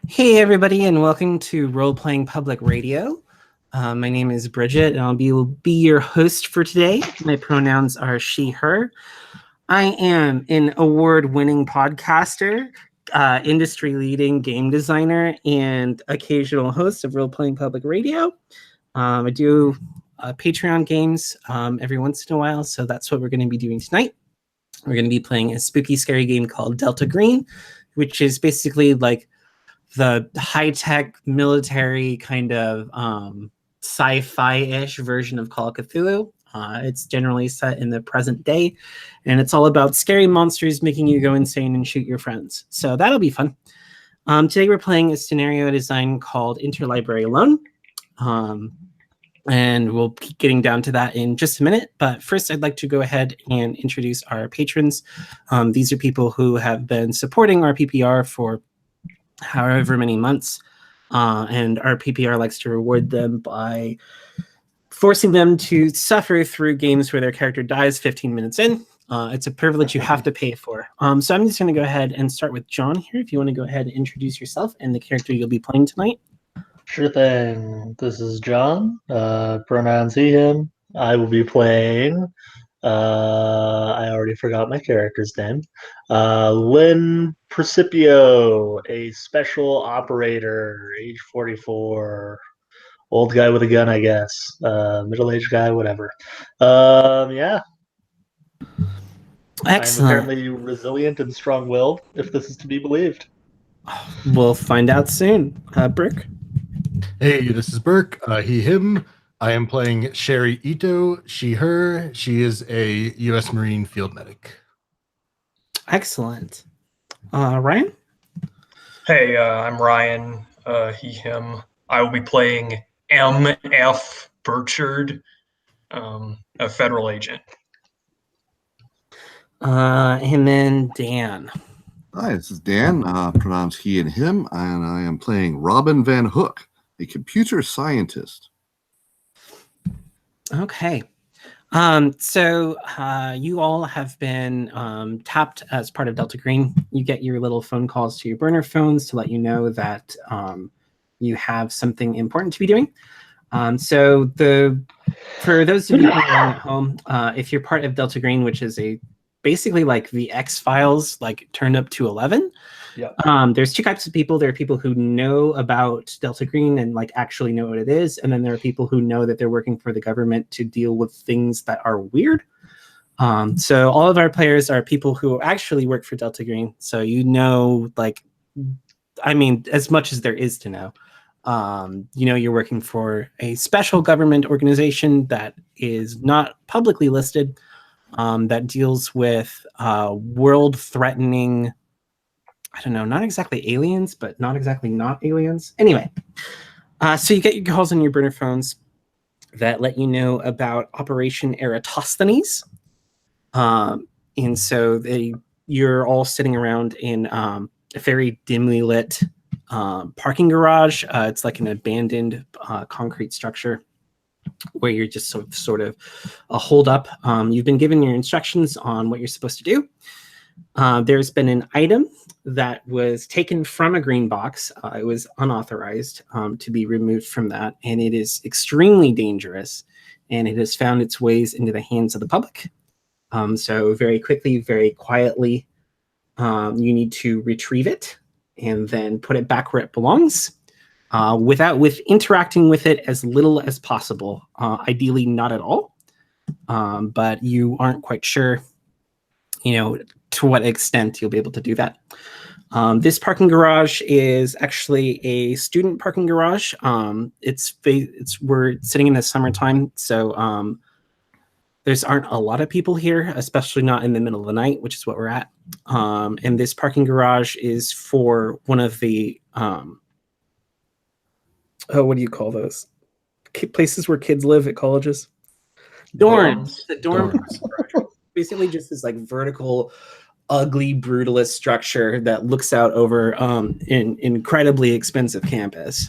Hey everybody, and welcome to Role Playing Public Radio. My name is Bridget, and will be your host for today. My pronouns are she, her. I am an award-winning podcaster, industry-leading game designer, and occasional host of Role Playing Public Radio. I do Patreon games every once in a while, so that's what we're going to be doing tonight. We're going to be playing a spooky, scary game called Delta Green, which is basically like the high-tech military kind of sci-fi-ish version of Call of Cthulhu. It's generally set in the present day, and it's all about scary monsters making you go insane and shoot your friends. So that'll be fun. Today we're playing a scenario design called Interlibrary Alone. And we'll be getting down to that in just a minute. But first, I'd like to go ahead and introduce our patrons. These are people who have been supporting RPPR for however many months, and RPPR likes to reward them by forcing them to suffer through games where their character dies 15 minutes in. It's a privilege you have to pay for. So I'm just going to go ahead and start with John here. If you want to go ahead and introduce yourself and the character you'll be playing tonight. Sure thing. This is John. Pronouns he, him. I will be playing. I already forgot my character's name. Lynn Precipio, a special operator, age 44. Old guy with a gun, I guess. Middle-aged guy, whatever. Yeah. Excellent. I'm apparently resilient and strong-willed, if this is to be believed. We'll find out soon. Brick? Hey, this is Burke. He, him. I am playing Sherry Ito, she, her. She is a U.S. Marine field medic. Excellent. Ryan? Hey, I'm Ryan, he, him. I will be playing M.F. Burchard, a federal agent. And then Dan. Hi, this is Dan, pronouns he and him, and I am playing Robin Van Hook, a computer scientist. Okay. So you all have been tapped as part of Delta Green. You get your little phone calls to your burner phones to let you know that you have something important to be doing. So for those of you playing along at home, if you're part of Delta Green, which is basically like the X-Files, like turned up to 11. Yep. There's two types of people. There are people who know about Delta Green and like actually know what it is, and then there are people who know that they're working for the government to deal with things that are weird. So all of our players are people who actually work for Delta Green. So you know, like, I mean, as much as there is to know. You know, you're working for a special government organization that is not publicly listed, that deals with world-threatening, I don't know, not exactly aliens, but not exactly not aliens. Anyway, so you get your calls on your burner phones that let you know about Operation ERATOSTHENES. And so you're all sitting around in a very dimly lit parking garage. It's like an abandoned concrete structure where you're just sort of holed up. You've been given your instructions on what you're supposed to do. There's been an item that was taken from a green box. It was unauthorized to be removed from that, and it is extremely dangerous, and it has found its ways into the hands of the public. So very quickly, very quietly, you need to retrieve it and then put it back where it belongs. With interacting with it as little as possible, ideally not at all, but you aren't quite sure, you know, to what extent you'll be able to do that. This parking garage is actually a student parking garage. We're sitting in the summertime, so there's aren't a lot of people here, especially not in the middle of the night, which is what we're at. And this parking garage is for one of the what do you call those places where kids live at colleges? Dorms. The dorm. Basically just this like vertical, ugly, brutalist structure that looks out over an incredibly expensive campus.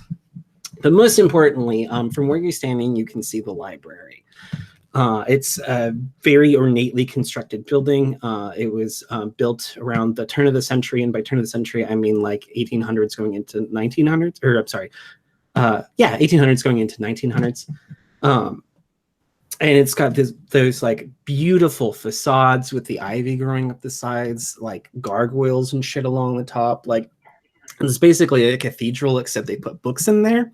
But most importantly, from where you're standing, you can see the library. It's a very ornately constructed building. It was built around the turn of the century, and by turn of the century, I mean like 1800s going into 1900s, or I'm sorry, 1800s going into 1900s. And it's got those like beautiful facades with the ivy growing up the sides, like gargoyles and shit along the top. Like it's basically a cathedral, except they put books in there.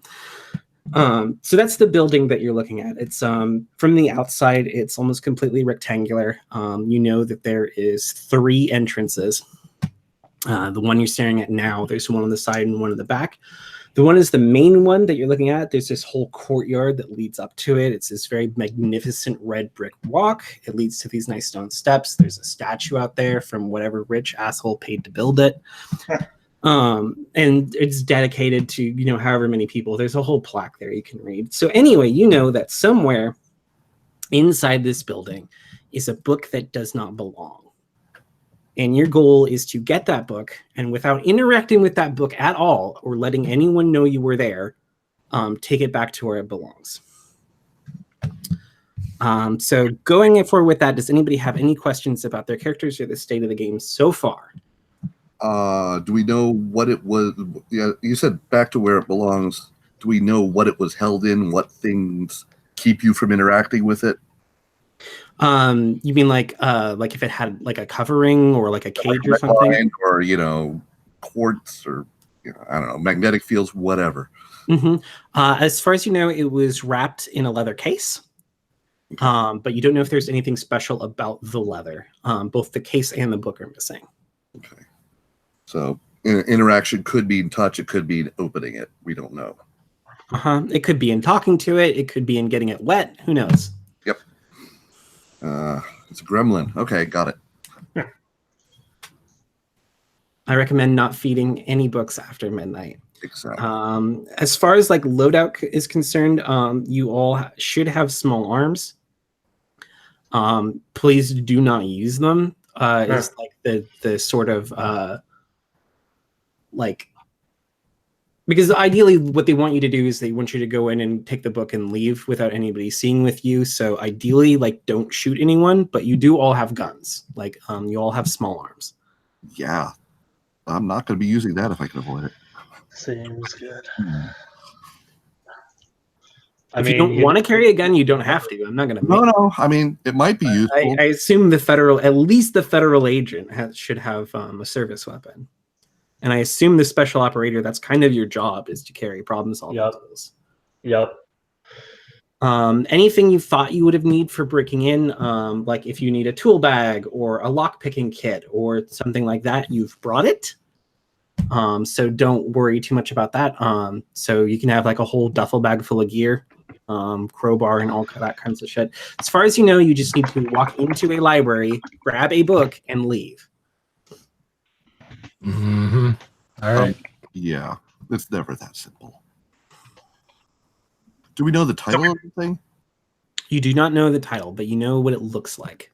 So that's the building that you're looking at. It's from the outside, it's almost completely rectangular. You know that there is 3 entrances. The one you're staring at now, there's one on the side and one in the back. The one is the main one that you're looking at. There's this whole courtyard that leads up to it. It's this very magnificent red brick walk. It leads to these nice stone steps. There's a statue out there from whatever rich asshole paid to build it. And it's dedicated to, you know, however many people. There's a whole plaque there you can read. So anyway, you know that somewhere inside this building is a book that does not belong. And your goal is to get that book, and without interacting with that book at all or letting anyone know you were there, take it back to where it belongs. So going forward with that, does anybody have any questions about their characters or the state of the game so far? Do we know what it was? Yeah, you said back to where it belongs. Do we know what it was held in? What things keep you from interacting with it? You mean like if it had like a covering or like a cage or something, or you know, quartz or I don't know, magnetic fields, whatever. As far as you know, it was wrapped in a leather case. But you don't know if there's anything special about the leather. Both the case and the book are missing. Okay. So interaction could be in touch. It could be in opening it. We don't know. It could be in talking to it. It could be in getting it wet. Who knows? Yep. It's a gremlin. Okay, got it. I recommend not feeding any books after midnight. Exactly. As far as like loadout is concerned, you all should have small arms. Please do not use them. It's like the sort of like, because ideally what they want you to do is they want you to go in and take the book and leave without anybody seeing with you. So ideally, like, don't shoot anyone, but you do all have guns. Like, you all have small arms. Yeah. I'm not going to be using that if I can avoid it. Seems good. If you don't want to carry a gun, you don't have to. I'm not going to. No. I mean, it might be useful. I assume at least the federal agent should have a service weapon. And I assume the special operator, that's kind of your job, is to carry problem-solving tools. Yep. Anything you thought you would have need for breaking in, like if you need a tool bag or a lock-picking kit or something like that, you've brought it. So don't worry too much about that. So you can have like a whole duffel bag full of gear, crowbar and all that kinds of shit. As far as you know, you just need to walk into a library, grab a book, and leave. Mm-hmm. All right. Yeah, it's never that simple. Do we know the title of the thing? You do not know the title, but you know what it looks like.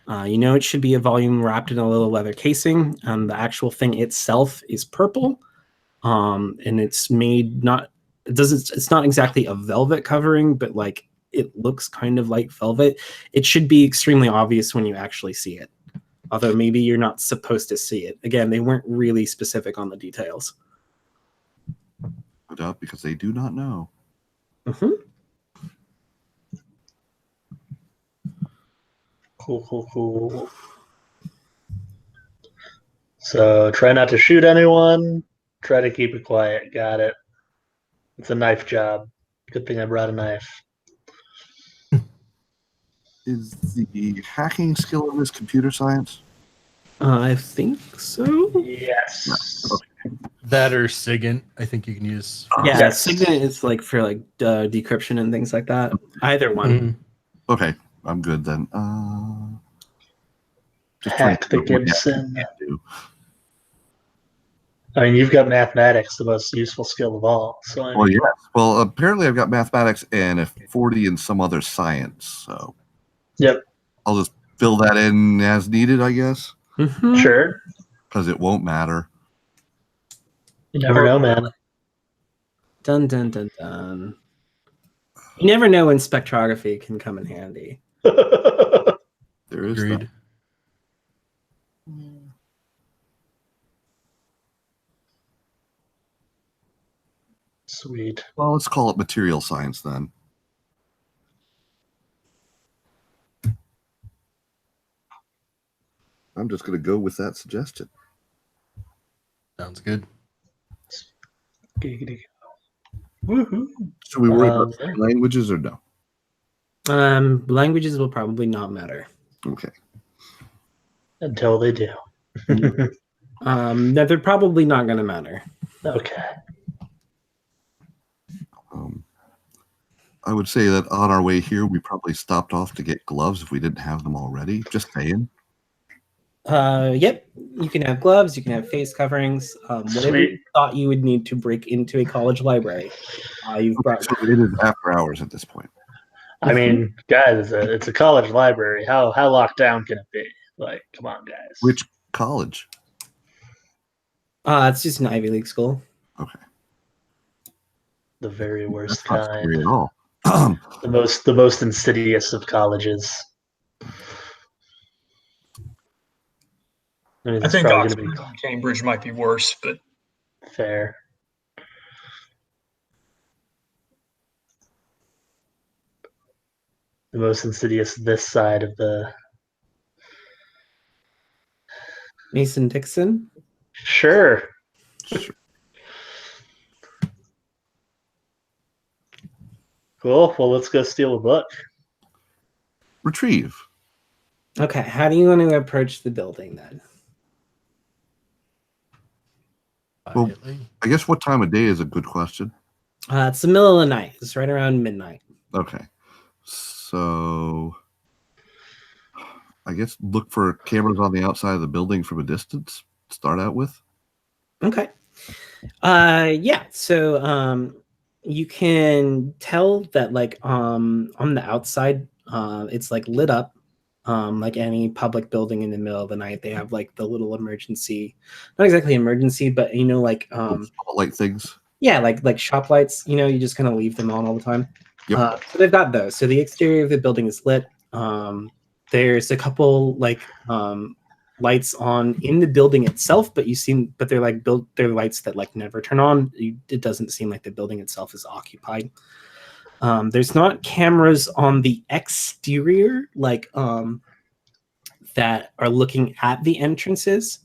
You know it should be a volume wrapped in a little leather casing. The actual thing itself is purple, and it's made it's not exactly a velvet covering, but like it looks kind of like velvet. It should be extremely obvious when you actually see it. Although maybe you're not supposed to see it. Again, they weren't really specific on the details. No doubt, because they do not know. Cool. So try not to shoot anyone. Try to keep it quiet. Got it. It's a knife job. Good thing I brought a knife. Is the hacking skill in this computer science? I think so. Yes. Okay. That or SIGINT, I think you can use. Yeah, Yes. SIGINT is like for like decryption and things like that. Either one. Okay, I'm good then. Just Hack the trying to Gibson. do. I mean, you've got mathematics, the most useful skill of all. So I Well, mean, yes. Well, apparently I've got mathematics and a 40 in some other science. So Yep. I'll just fill that in as needed, I guess, Sure. because it won't matter. You never know, man. Dun dun dun dun. You never know when spectrography can come in handy. There is Agreed. that. Sweet. Well, let's call it material science then. I'm just going to go with that suggestion. Sounds good. Giggity. Woohoo. Should we worry about Yeah. languages or no? Languages will probably not matter. Okay. Until they do. No, they're probably not going to matter. Okay. I would say that on our way here, we probably stopped off to get gloves if we didn't have them already. Just saying. Yep. You can have gloves. You can have face coverings. Whatever you Sweet. thought you would need to break into a college library, you've brought. So it is after hours at this point. I mean, guys, it's a college library. How locked down can it be? Like, come on, guys. Which college? It's just an Ivy League school. Okay. The very worst That's not scary kind. at all. The most insidious of colleges. I mean, I it's think probably Oxford going to and Cambridge might be worse, but be fair. The most insidious this side of the. Mason-Dixon. Sure. Sure. Cool. Well, let's go steal a book. Retrieve. Okay. How do you want to approach the building then? Well, Quietly. I guess what time of day is a good question. It's the middle of the night. It's right around midnight. Okay. So I guess look for cameras on the outside of the building from a distance. Start out with. Okay. Yeah. So you can tell that like on the outside, it's like lit up. Like any public building in the middle of the night, they have like the little emergency, not exactly emergency, but you know, like Spotlight things. yeah, like shop lights, you know, you just kind of leave them on all the time. Yep. So they've got those. So the exterior of the building is lit. There's a couple like lights on in the building itself, but they're like they're lights that like never turn on. It doesn't seem like the building itself is occupied. There's not cameras on the exterior like that are looking at the entrances.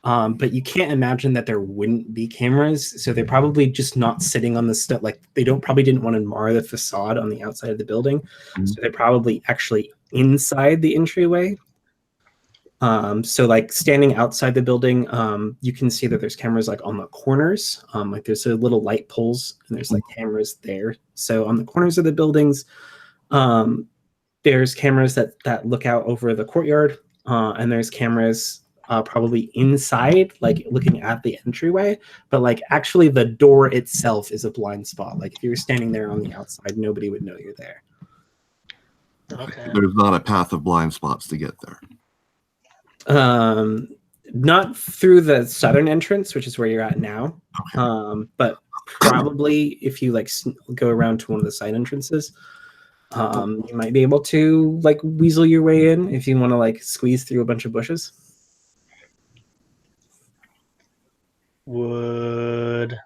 But you can't imagine that there wouldn't be cameras, so they're probably just not sitting on the stuff. Like they probably didn't want to mar the facade on the outside of the building, so they're probably actually inside the entryway. So like standing outside the building, you can see that there's cameras like on the corners. Like there's a little light poles and there's like cameras there. So on the corners of the buildings, there's cameras that look out over the courtyard, and there's cameras probably inside, like looking at the entryway, but like actually the door itself is a blind spot. Like if you were standing there on the outside, nobody would know you're there. Okay. There's not a path of blind spots to get there. Not through the southern entrance, which is where you're at now. But probably if you like go around to one of the side entrances, you might be able to like weasel your way in if you want to like squeeze through a bunch of bushes. Would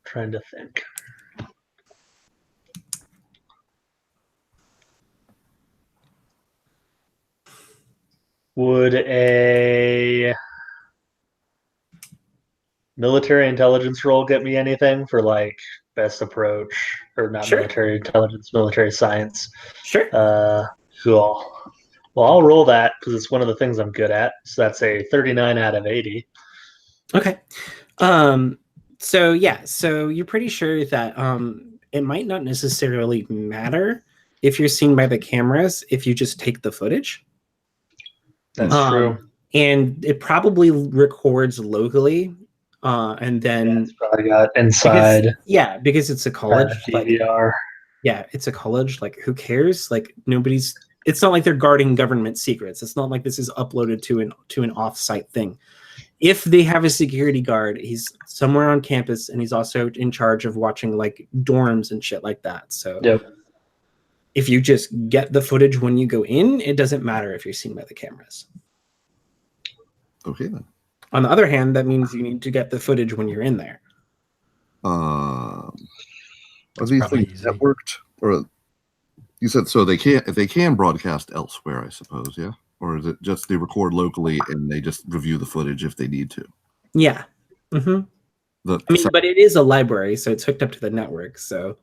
trying to think. Would a military intelligence role get me anything for like best approach, or not Sure. military intelligence, military science? Sure. Cool. Well, I'll roll that because it's one of the things I'm good at. So that's a 39 out of 80. Okay. So yeah, so you're pretty sure that it might not necessarily matter if you're seen by the cameras if you just take the footage. That's true. And it probably records locally, and then It's probably got inside. Because it's a college. Like, DVR. yeah, it's a college. Like, who cares? Like, nobody's. It's not like they're guarding government secrets. It's not like this is uploaded to an off-site thing. if they have a security guard, he's somewhere on campus, and he's also in charge of watching like dorms and shit like that. So Yep. if you just get the footage when you go in, it doesn't matter if you're seen by the cameras. Okay then. On the other hand, that means you need to get the footage when you're in there. Are That's these probably things easy. networked, or you said so they can't, if they can broadcast elsewhere, I suppose, yeah? Or is it just they record locally and they just review the footage if they need to? Yeah. Mm-hmm. I mean, but it is a library, so it's hooked up to the network. So,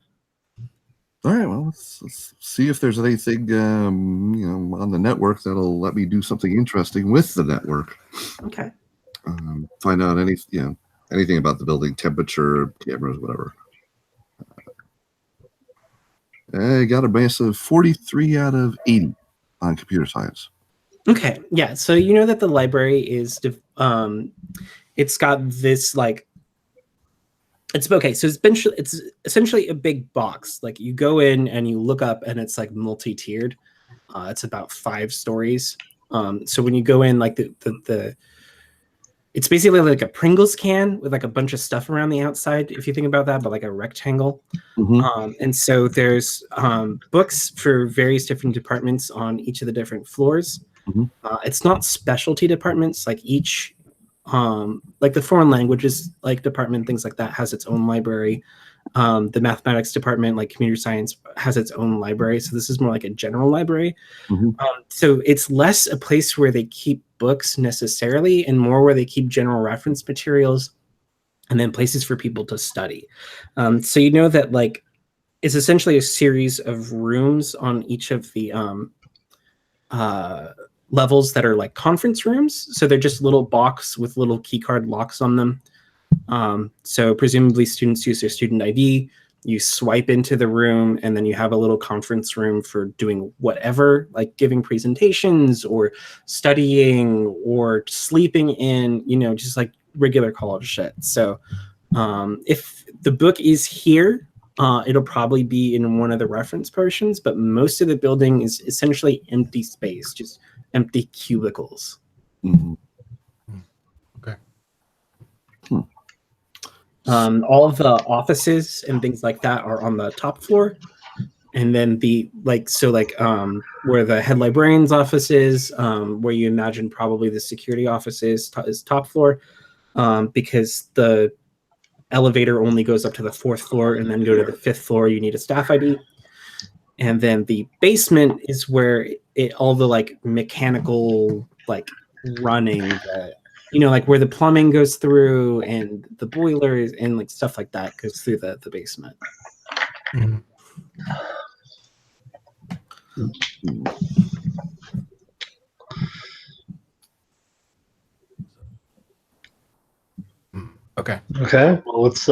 all right, well, let's see if there's anything on the network that'll let me do something interesting with the network. okay. Find out anything about the building, temperature, cameras, whatever. I got a massive 43 out of 80 on computer science. Okay. Yeah. So you know that the library is, it's got this like, it's okay. So it's essentially a big box. Like you go in and you look up, and it's like multi-tiered. It's about 5 stories. So when you go in, like the it's basically like a Pringles can with like a bunch of stuff around the outside, if you think about that, but like a rectangle. Mm-hmm. And so there's books for various different departments on each of the different floors. Mm-hmm. It's not specialty departments. Like each, like the foreign languages like department, things like that, has its own library. The mathematics department, like computer science, has its own library. So this is more like a general library. Mm-hmm. So it's less a place where they keep books necessarily, and more where they keep general reference materials, and then places for people to study. So you know that like it's essentially a series of rooms on each of the levels that are like conference rooms. So they're just little box with little keycard locks on them. So presumably students use their student ID, you swipe into the room, and then you have a little conference room for doing whatever, like giving presentations or studying or sleeping in, just like regular college shit. So if the book is here, it'll probably be in one of the reference portions, but most of the building is essentially empty space, just empty cubicles. Mm-hmm. Okay. All of the offices and things like that are on the top floor. And then where the head librarian's office is, where you imagine probably the security office is top floor, because the elevator only goes up to the 4th floor, and then go to the 5th floor, you need a staff ID. And then the basement is where all the like mechanical like running, like where the plumbing goes through and the boilers and like stuff like that goes through the basement. Mhm. Okay. Okay. Well, let's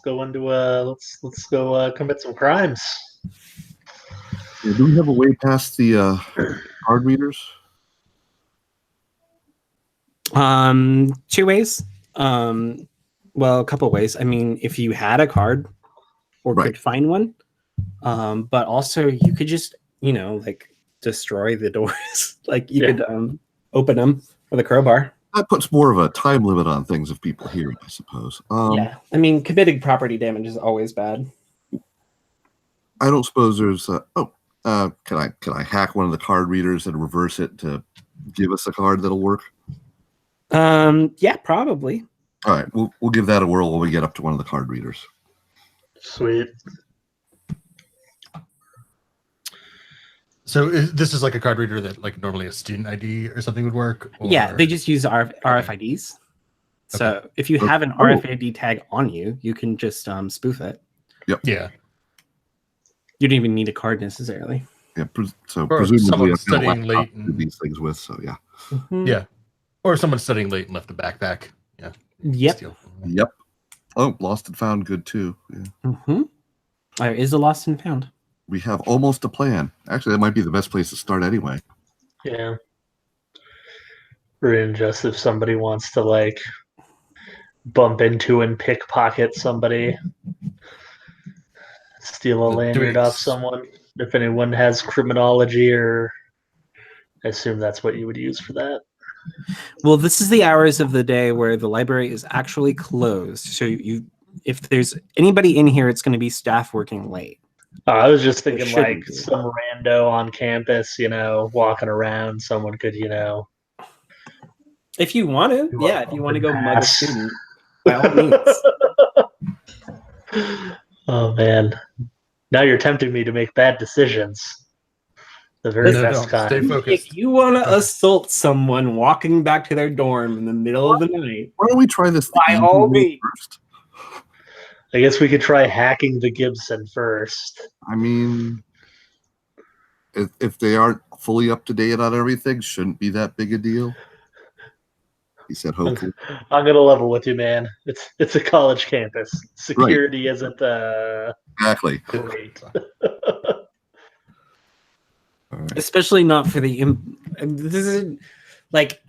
go into let's go commit some crimes. Yeah, do we have a way past the card readers? 2 ways. Well, a couple ways. I mean, if you had a card or Right. could find one, but also you could just, like destroy the doors. Like you could open them with a crowbar. That puts more of a time limit on things if people hear it, I suppose. Yeah, I mean, committing property damage is always bad. I don't suppose there's. Can I hack one of the card readers and reverse it to give us a card that'll work? Yeah, probably. All right, we'll give that a whirl when we get up to one of the card readers. Sweet. So this is like a card reader that like normally a student ID or something would work? Or... Yeah, they just use RFIDs. So if you have an RFID tag on you, you can just spoof it. Yep. Yeah. You don't even need a card necessarily. Yeah. So Or presumably someone's I've got a studying laptop late to do these things with. So yeah. Mm-hmm. Yeah. Or someone's studying late and left a backpack. Yeah. Yep. Steal. Yep. Oh, lost and found, good too. Yeah. Mm-hmm. There is a lost and found. We have almost a plan. Actually, that might be the best place to start anyway. Yeah. Or in just if somebody wants to like bump into and pickpocket somebody, steal a lanyard off someone. If anyone has criminology, or I assume that's what you would use for that. Well, this is the hours of the day where the library is actually closed. So if there's anybody in here, it's going to be staff working late. I was just thinking shouldn't like be. some rando on campus, walking around. Someone could, If you want to, You yeah, want if you want to go open mug a pass. student, by all means. Oh man! Now you're tempting me to make bad decisions. The very No, best don't. Stay kind. focused. If you want to assault someone walking back to their dorm in the middle of the night, Why don't we try this? by all means. First. I guess we could try hacking the Gibson first. I mean, if they aren't fully up to date on everything, shouldn't be that big a deal. He said, hopefully. I'm gonna level with you, man. It's a college campus. Security isn't Exactly. great. All right. Especially not for the this is like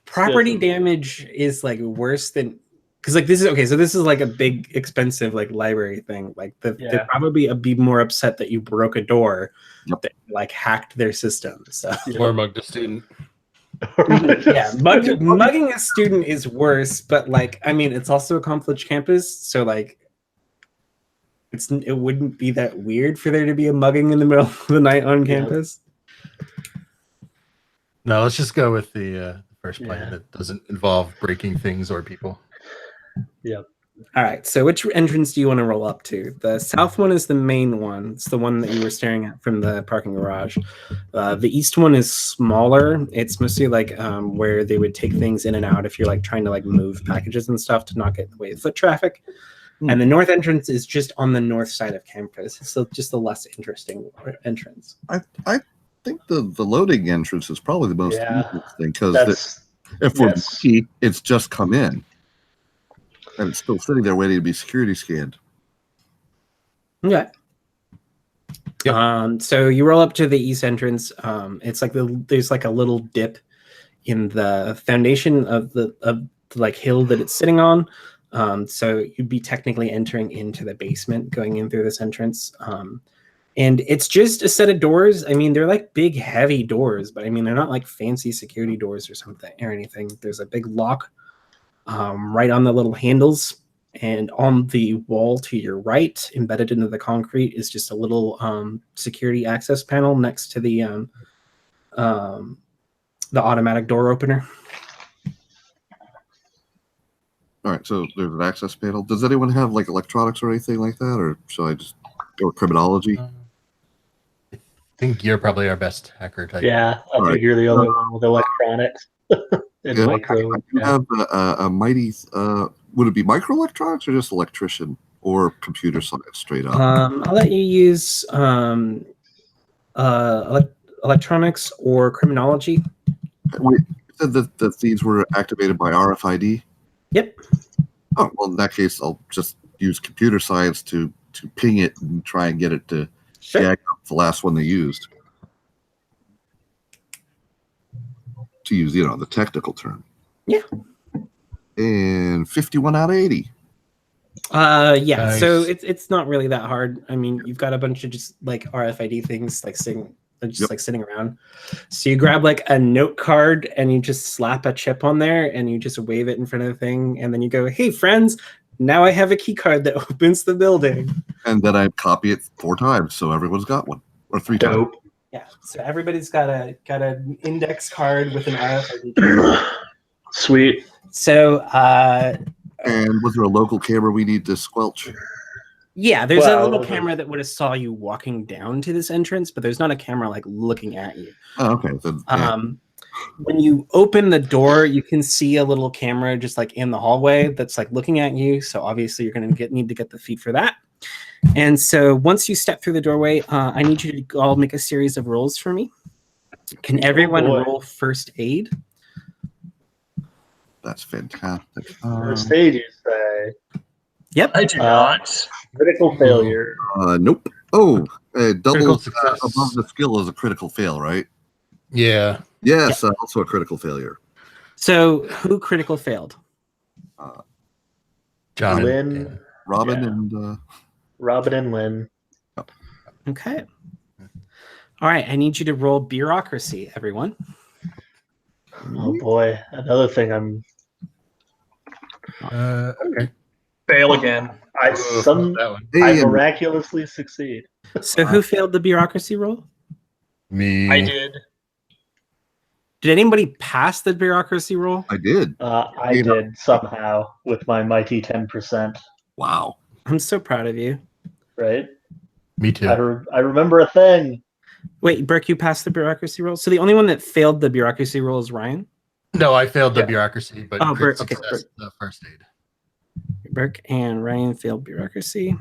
property Yes. damage is like worse than because like this is okay, so this is like a big expensive like library thing. Like they'd probably be more upset that you broke a door that like hacked their system. So Or mugged a student. yeah, mugging a student is worse, but like I mean it's also a college campus, so like it wouldn't be that weird for there to be a mugging in the middle of the night on campus. No, let's just go with the first plan that doesn't involve breaking things or people. Yep. All right. So which entrance do you want to roll up to? The south one is the main one. It's the one that you were staring at from the parking garage. The east one is smaller. It's mostly like where they would take things in and out if you're like trying to like move packages and stuff to not get in the way of foot traffic. And the north entrance is just on the north side of campus. So just the less interesting entrance. I think the loading entrance is probably the most interesting because if we're lucky, it's just come in. And it's still sitting there waiting to be security scanned. Okay. Yep. So you roll up to the east entrance. It's like there's like a little dip in the foundation of the like hill that it's sitting on. So you'd be technically entering into the basement going in through this entrance. And it's just a set of doors. I mean, they're like big, heavy doors, but I mean, they're not like fancy security doors or something or anything. There's a big lock right on the little handles, and on the wall to your right, embedded into the concrete, is just a little security access panel next to the automatic door opener. All right, so there's an access panel. Does anyone have like electronics or anything like that, or should I just go with criminology? I think you're probably our best hacker type. Yeah, I think you're the only one with electronics. Micro, I do have a mighty. Would it be microelectronics or just electrician or computer science straight up? I'll let you use electronics or criminology. Wait, you said that these were activated by RFID? Yep. Oh, well, in that case, I'll just use computer science to ping it and try and get it to jag up the last one they used. To use, the technical term. Yeah. And 51 out of 80. Yeah. Nice. So it's not really that hard. I mean, you've got a bunch of just like RFID things like sitting around. So you grab like a note card and you just slap a chip on there and you just wave it in front of the thing, and then you go, "Hey friends, now I have a key card that opens the building." And then I copy it 4 times, so everyone's got one, or 3 times. Yeah. So everybody's got an index card with an RFID card. Sweet. So And was there a local camera we need to squelch? yeah, there's a little camera that would have saw you walking down to this entrance, but there's not a camera like looking at you. Oh, okay. Then, yeah. When you open the door, you can see a little camera just like in the hallway that's like looking at you. So obviously you're going to need to get the feed for that. And so once you step through the doorway, I need you to all make a series of rolls for me. Can everyone roll first aid? That's fantastic. First aid, you say? Yep. I do not. Critical failure. Nope. Oh, double Critical success. above the skill is a critical fail, right? Yeah. Yes, also a critical failure. So who critical failed? John Lynn. and Robin Yeah. and Robin and Lynn. Okay. All right. I need you to roll bureaucracy, everyone. Oh boy, another thing Okay. Fail again. I That one. Hey, miraculously succeed. So who failed the bureaucracy roll? Me. I did. Did anybody pass the bureaucracy roll? I did. I did somehow with my mighty 10%. Wow. I'm so proud of you. Right? Me too. I remember a thing. Wait, Burke, you passed the bureaucracy roll? So the only one that failed the bureaucracy roll is Ryan? No, I failed the Yeah. bureaucracy, but Oh, crit okay, success, the first aid. Burke and Ryan failed bureaucracy.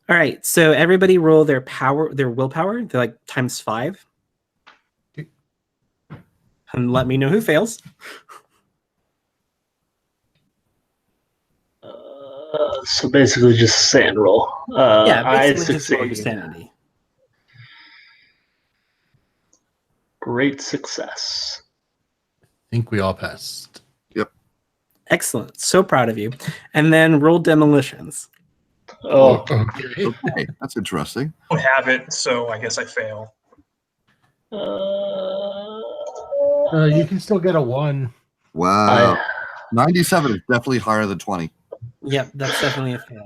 All right, so everybody roll their willpower. They're like ×5. And let me know who fails. So basically just sand roll. Yeah, I basically just roll your succeed. sanity. Great success. I think we all passed. Excellent. So proud of you. And then roll demolitions. Oh, Okay. Okay, that's interesting. I don't have it, so I guess I fail. You can still get a 1. Wow. 97 is definitely higher than 20. Yep, that's definitely a fail.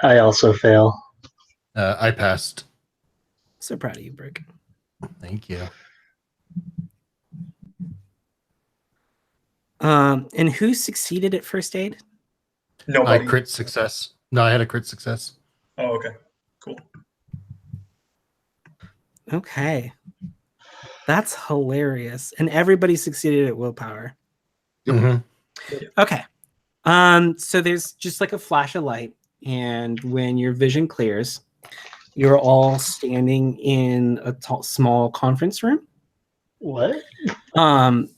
I also fail. I passed. So proud of you, Burke. Thank you. And who succeeded at first aid? Nobody. I crit success. No, I had a crit success. Oh, okay. Cool. Okay. That's hilarious. And everybody succeeded at willpower. Mhm. Okay. So there's just like a flash of light, and when your vision clears, you're all standing in a small conference room. What? And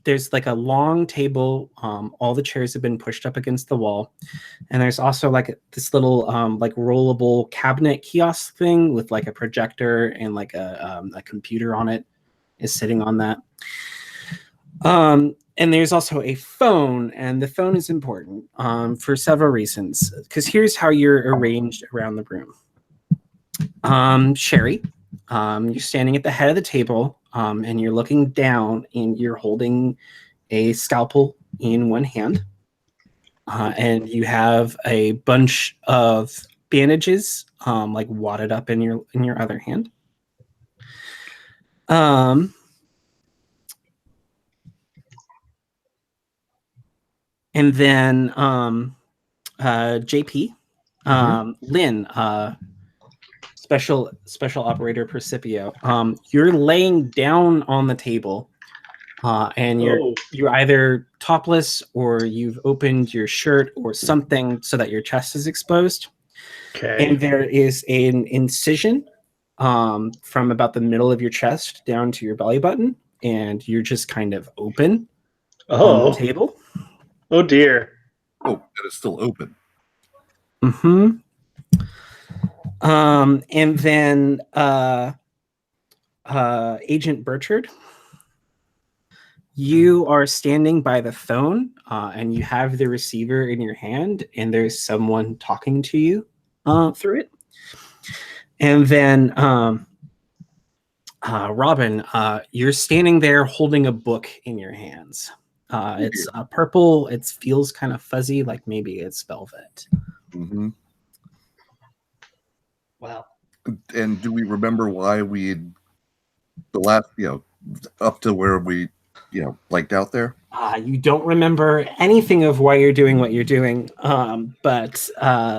there's like a long table. All the chairs have been pushed up against the wall, and there's also like this little like rollable cabinet kiosk thing with like a projector and like a computer on it is sitting on that. And there's also a phone, and the phone is important for several reasons. Because here's how you're arranged around the room. Sherry, you're standing at the head of the table, and you're looking down, and you're holding a scalpel in one hand, and you have a bunch of bandages, like wadded up in your other hand. And then JP, Lynn, special operator Percipio, you're laying down on the table, and you're either topless or you've opened your shirt or something so that your chest is exposed. Okay. And there is an incision from about the middle of your chest down to your belly button, and you're just kind of open on the table. Oh dear. Oh, and it's still open. Mm-hmm. And then Agent Burchard, you are standing by the phone, and you have the receiver in your hand, and there's someone talking to you through it. And then Robin, you're standing there holding a book in your hands. It's purple. It feels kind of fuzzy, like maybe it's velvet. Mm-hmm. Wow. And do we remember why we the last, up to where we, blanked out there? You don't remember anything of why you're doing what you're doing, but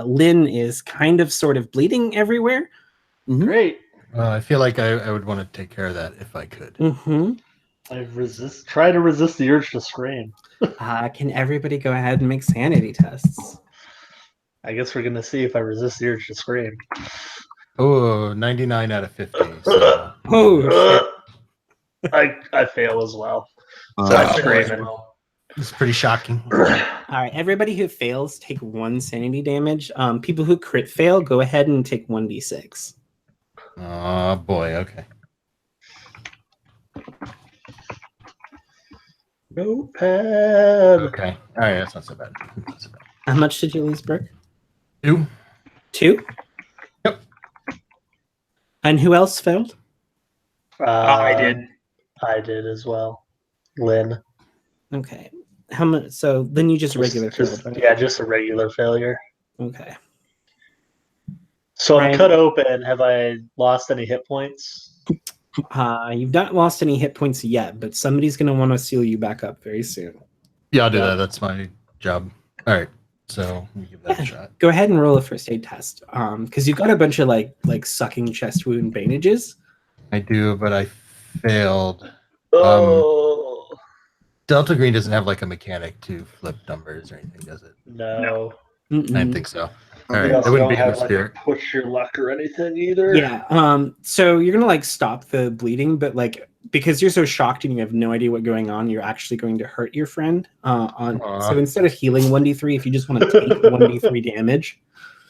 Lynn is kind of sort of bleeding everywhere. Mm-hmm. Great. I feel like I would want to take care of that if I could. Mm-hmm. Try to resist the urge to scream. Can everybody go ahead and make sanity tests? I guess we're gonna see if I resist the urge to scream. Oh, 99 out of 50. So. Oh, shit. I fail as well. So Uh, I'm screaming. It's pretty shocking. All right, everybody who fails, take 1 sanity damage. People who crit fail, go ahead and take 1d6. Oh, boy. Okay. Notepad. Okay. All right. That's not so bad. How much did you lose, Burke? 2. 2? Yep. And who else failed? I did. I did as well. Lynn. Okay. How much? So then you just regular failed, right? Yeah, just a regular failure. Okay. So I'm Ryan? cut open. Have I lost any hit points? You've not lost any hit points yet, but somebody's going to want to seal you back up very soon. Yeah, I'll do Yeah. that. That's my job. All right. So let me give that a shot. Go ahead and roll a first aid test. Because you've got a bunch of like sucking chest wound bandages. I do, but I failed. Oh Delta Green doesn't have like a mechanic to flip numbers or anything, does it? no. I didn't think so. All They right. also It wouldn't don't be in the have like a spirit. push your luck or anything either. Yeah. So you're gonna like stop the bleeding, but like because you're so shocked and you have no idea what's going on, you're actually going to hurt your friend. So instead of healing 1d3, if you just want to take 1d3 damage.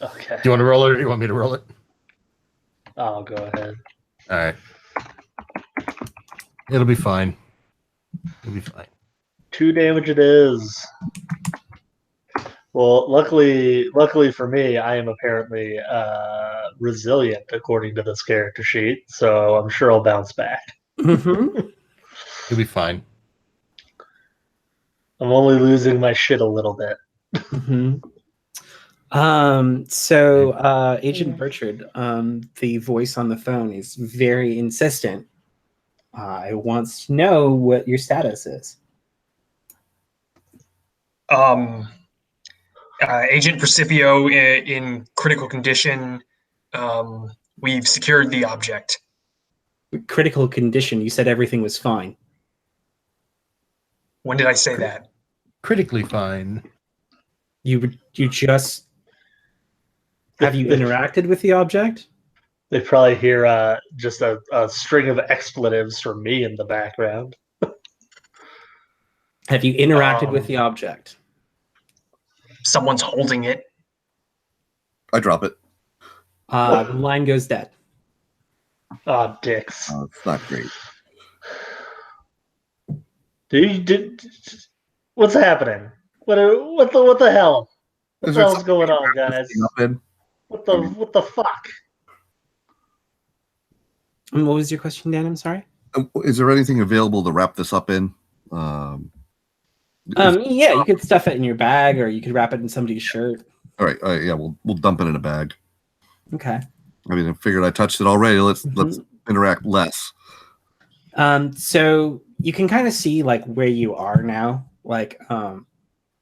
Okay. Do you want to roll it or do you want me to roll it? I'll go ahead. All right. It'll be fine. It'll be fine. 2 damage it is. Well, luckily for me, I am apparently resilient according to this character sheet, so I'm sure I'll bounce back. Mm-hmm. You'll be fine. I'm only losing my shit a little bit. Mm-hmm. Agent Burchard, the voice on the phone is very insistent. It wants to know what your status is. Agent Precipio in critical condition. We've secured the object. Critical condition. You said everything was fine. When did I say that? Critically fine. You just have you interacted with the object? They probably hear just a string of expletives from me in the background. Have you interacted with the object? Someone's holding it. I drop it. The line goes dead. Oh, dicks. It's not great. What's happening? What the hell? What Is the there hell's going on, something guys? up in? What the fuck? And what was your question, Dan? I'm sorry. Is there anything available to wrap this up in? Yeah, you could stuff it in your bag, or you could wrap it in somebody's shirt. All right. Yeah, we'll dump it in a bag. Okay. I mean, I figured I touched it already. Let's interact less. So you can kind of see like where you are now. Like,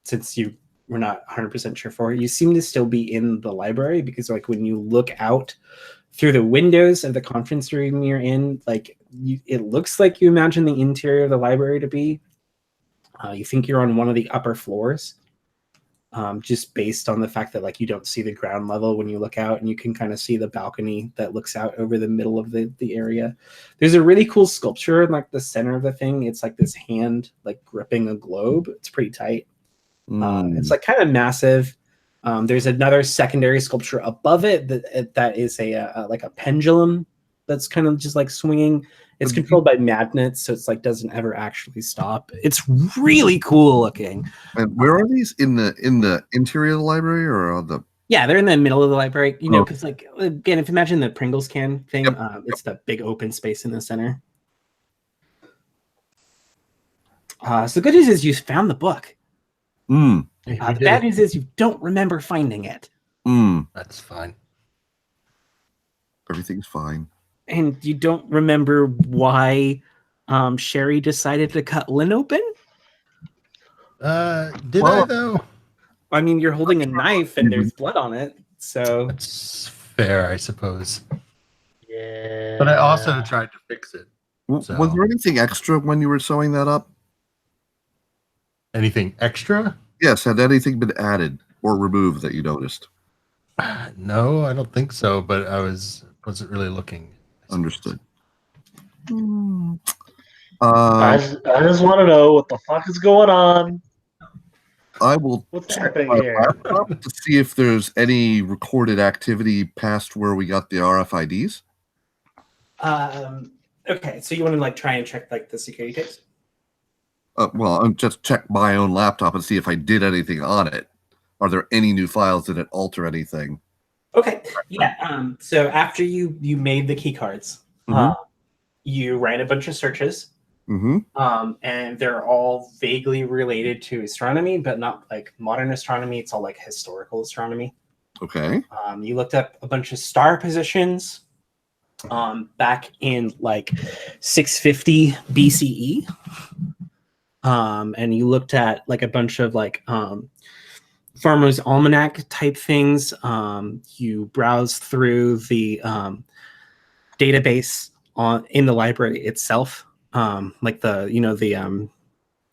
since you were not 100% sure for it, you seem to still be in the library because like when you look out through the windows of the conference room you're in, like it looks like you imagine the interior of the library to be. You think you're on one of the upper floors, just based on the fact that like you don't see the ground level when you look out, and you can kind of see the balcony that looks out over the middle of the area. There's a really cool sculpture in like the center of the thing. It's like this hand like gripping a globe. It's pretty tight. It's like kind of massive. There's another secondary sculpture above it that is a like a pendulum that's kind of just like swinging. It's controlled by magnets, so it's like doesn't ever actually stop. It's really cool looking. And where are these in the interior of the library or on the? Yeah, they're in the middle of the library. You know, because like again, if you imagine the Pringles can thing, it's the big open space in the center. So the good news is you found the book. The bad news is you don't remember finding it. That's fine. Everything's fine. And you don't remember why Sherry decided to cut Lynn open? Did I though? I mean, you're holding a knife and there's blood on it, so That's fair, I suppose. Yeah. But I also tried to fix it. So. Was there anything extra when you were sewing that up? Anything extra? Yes. Had anything been added or removed that you noticed? No, I don't think so. But I wasn't really looking. Understood. I just want to know what the fuck is going on. I will What's check happening my here? laptop to see if there's any recorded activity past where we got the RFIDs. okay, so you want to like try and check like the security tapes? Well, I'll just check my own laptop and see if I did anything on it. Are there any new files? Did it alter anything? Okay, yeah. So after you made the key cards, you ran a bunch of searches, and they're all vaguely related to astronomy, but not like modern astronomy. It's all like historical astronomy. Okay. You looked up a bunch of star positions back in like 650 BCE. And you looked at like a bunch of like Farmer's Almanac type things. You browsed through the database in the library itself, like the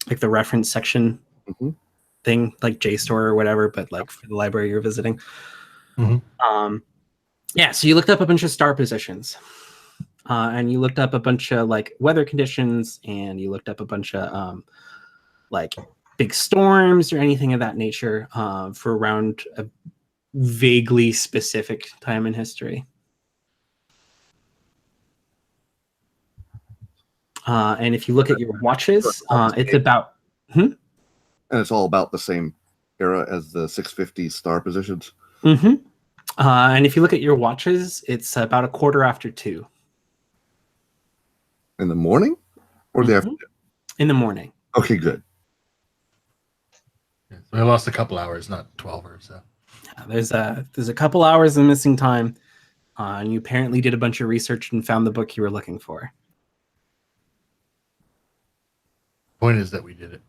like the reference section thing, like JSTOR or whatever, but like for the library you're visiting. Yeah, so you looked up a bunch of star positions, and you looked up a bunch of like weather conditions, and you looked up a bunch of like big storms or anything of that nature for around a vaguely specific time in history. And if you look at your watches, it's about... And it's all about the same era as the 650 star positions? And if you look at your watches, it's about 2:15. In the morning? Or the afternoon? In the morning. Okay, good. Yeah, so I lost a couple hours, not 12 or so. Yeah, there's a couple hours of missing time, and you apparently did a bunch of research and found the book you were looking for. Point is that we did it.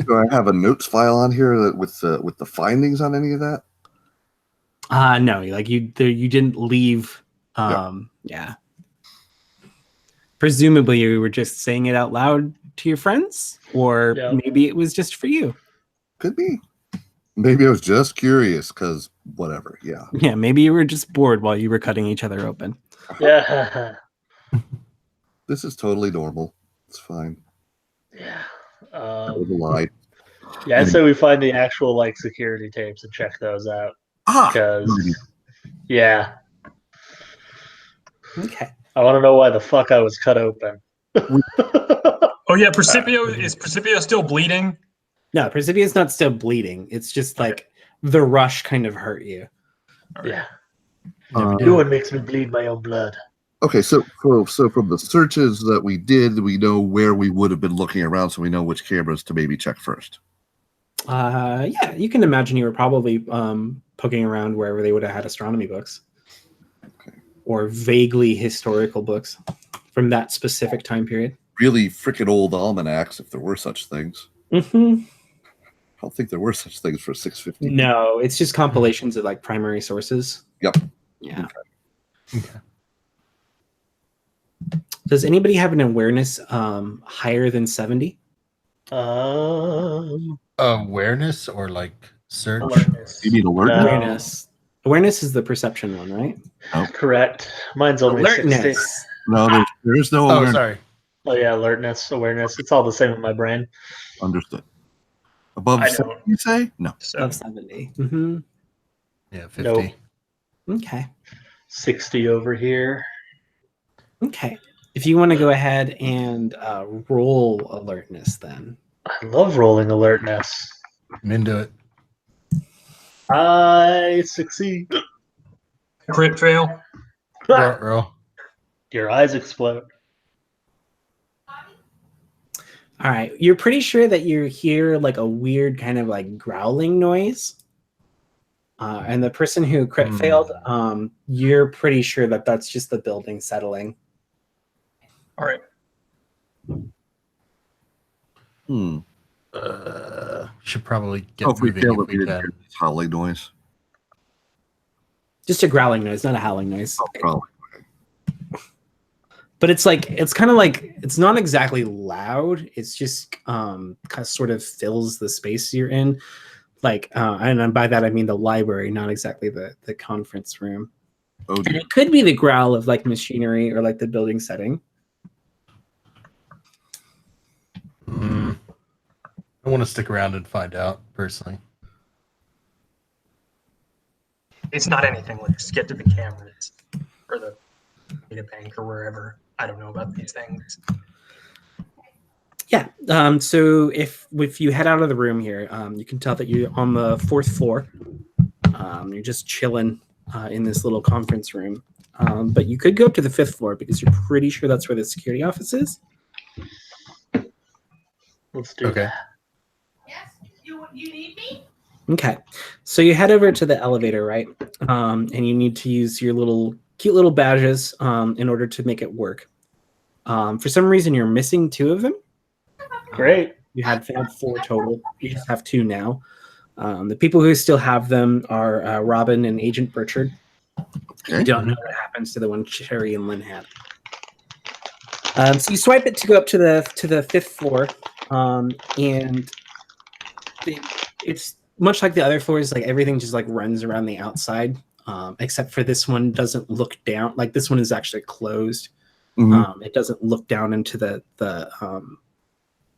Do I have a notes file on here with the findings on any of that? No, like you didn't leave. Yeah. Presumably you were just saying it out loud to your friends, or maybe it was just for you. Could be. Maybe I was just curious, because whatever. Yeah. Yeah, maybe you were just bored while you were cutting each other open. Yeah. This is totally normal. It's fine. Yeah. That was a lie. Yeah, I'd say we find the actual like security tapes and check those out. Because yeah. Okay. I want to know why the fuck I was cut open. Oh yeah, is Precipio still bleeding? No, Precipio's not still bleeding. It's just like the rush kind of hurt you. Yeah. No one makes me bleed my own blood. Okay, so from the searches that we did, we know where we would have been looking around, so we know which cameras to maybe check first. Yeah, you can imagine you were probably poking around wherever they would have had astronomy books. Okay. Or vaguely historical books from that specific time period. Really freaking old almanacs, if there were such things. I don't think there were such things for 650. No, it's just compilations of like primary sources. Yep. Yeah. Okay. Does anybody have an awareness higher than 70? Awareness or like search? Alertness. You mean alertness? Awareness. Awareness is the perception one, right? Oh. Correct. Mine's only 60. No, there's no awareness. Oh, sorry. Oh yeah, alertness, awareness. It's all the same in my brain. Understood. Above 70, you say? No. Above 70. Yeah, 50. Nope. Okay. 60 over here. Okay. If you want to go ahead and roll alertness, then. I love rolling alertness. I'm into it. I succeed. Crit fail. Roll. Your eyes explode. All right. You're pretty sure that you hear like a weird kind of like growling noise. And the person who crit failed, you're pretty sure that that's just the building settling. All right. Should probably get Hopefully moving fail if we can. this howling noise. Just a growling noise, not a howling noise. Oh, probably. But it's like, it's kind of like, it's not exactly loud. It's just kind of sort of fills the space you're in. Like, and by that, I mean the library, not exactly the conference room. Oh, and it could be the growl of like machinery or like the building setting. I want to stick around and find out personally. It's not anything. Let's get to the cameras or the data bank or wherever. I don't know about these things. Yeah. So if you head out of the room here, you can tell that you're on the 4th floor. You're just chilling in this little conference room. But you could go up to the 5th floor because you're pretty sure that's where the security office is. Let's do that. Yes, you need me? Okay, so you head over to the elevator, right? And you need to use your cute little badges in order to make it work. For some reason, you're missing 2 of them. Great. You had 4 total. You just have 2 now. The people who still have them are Robin and Agent Burchard. Okay. You don't know what happens to the one Sherry and Lynn had. So you swipe it to go up to the 5th floor, and it's much like the other floors. Like everything just like runs around the outside, except for this one doesn't look down. Like this one is actually closed. Mhm. It doesn't look down into the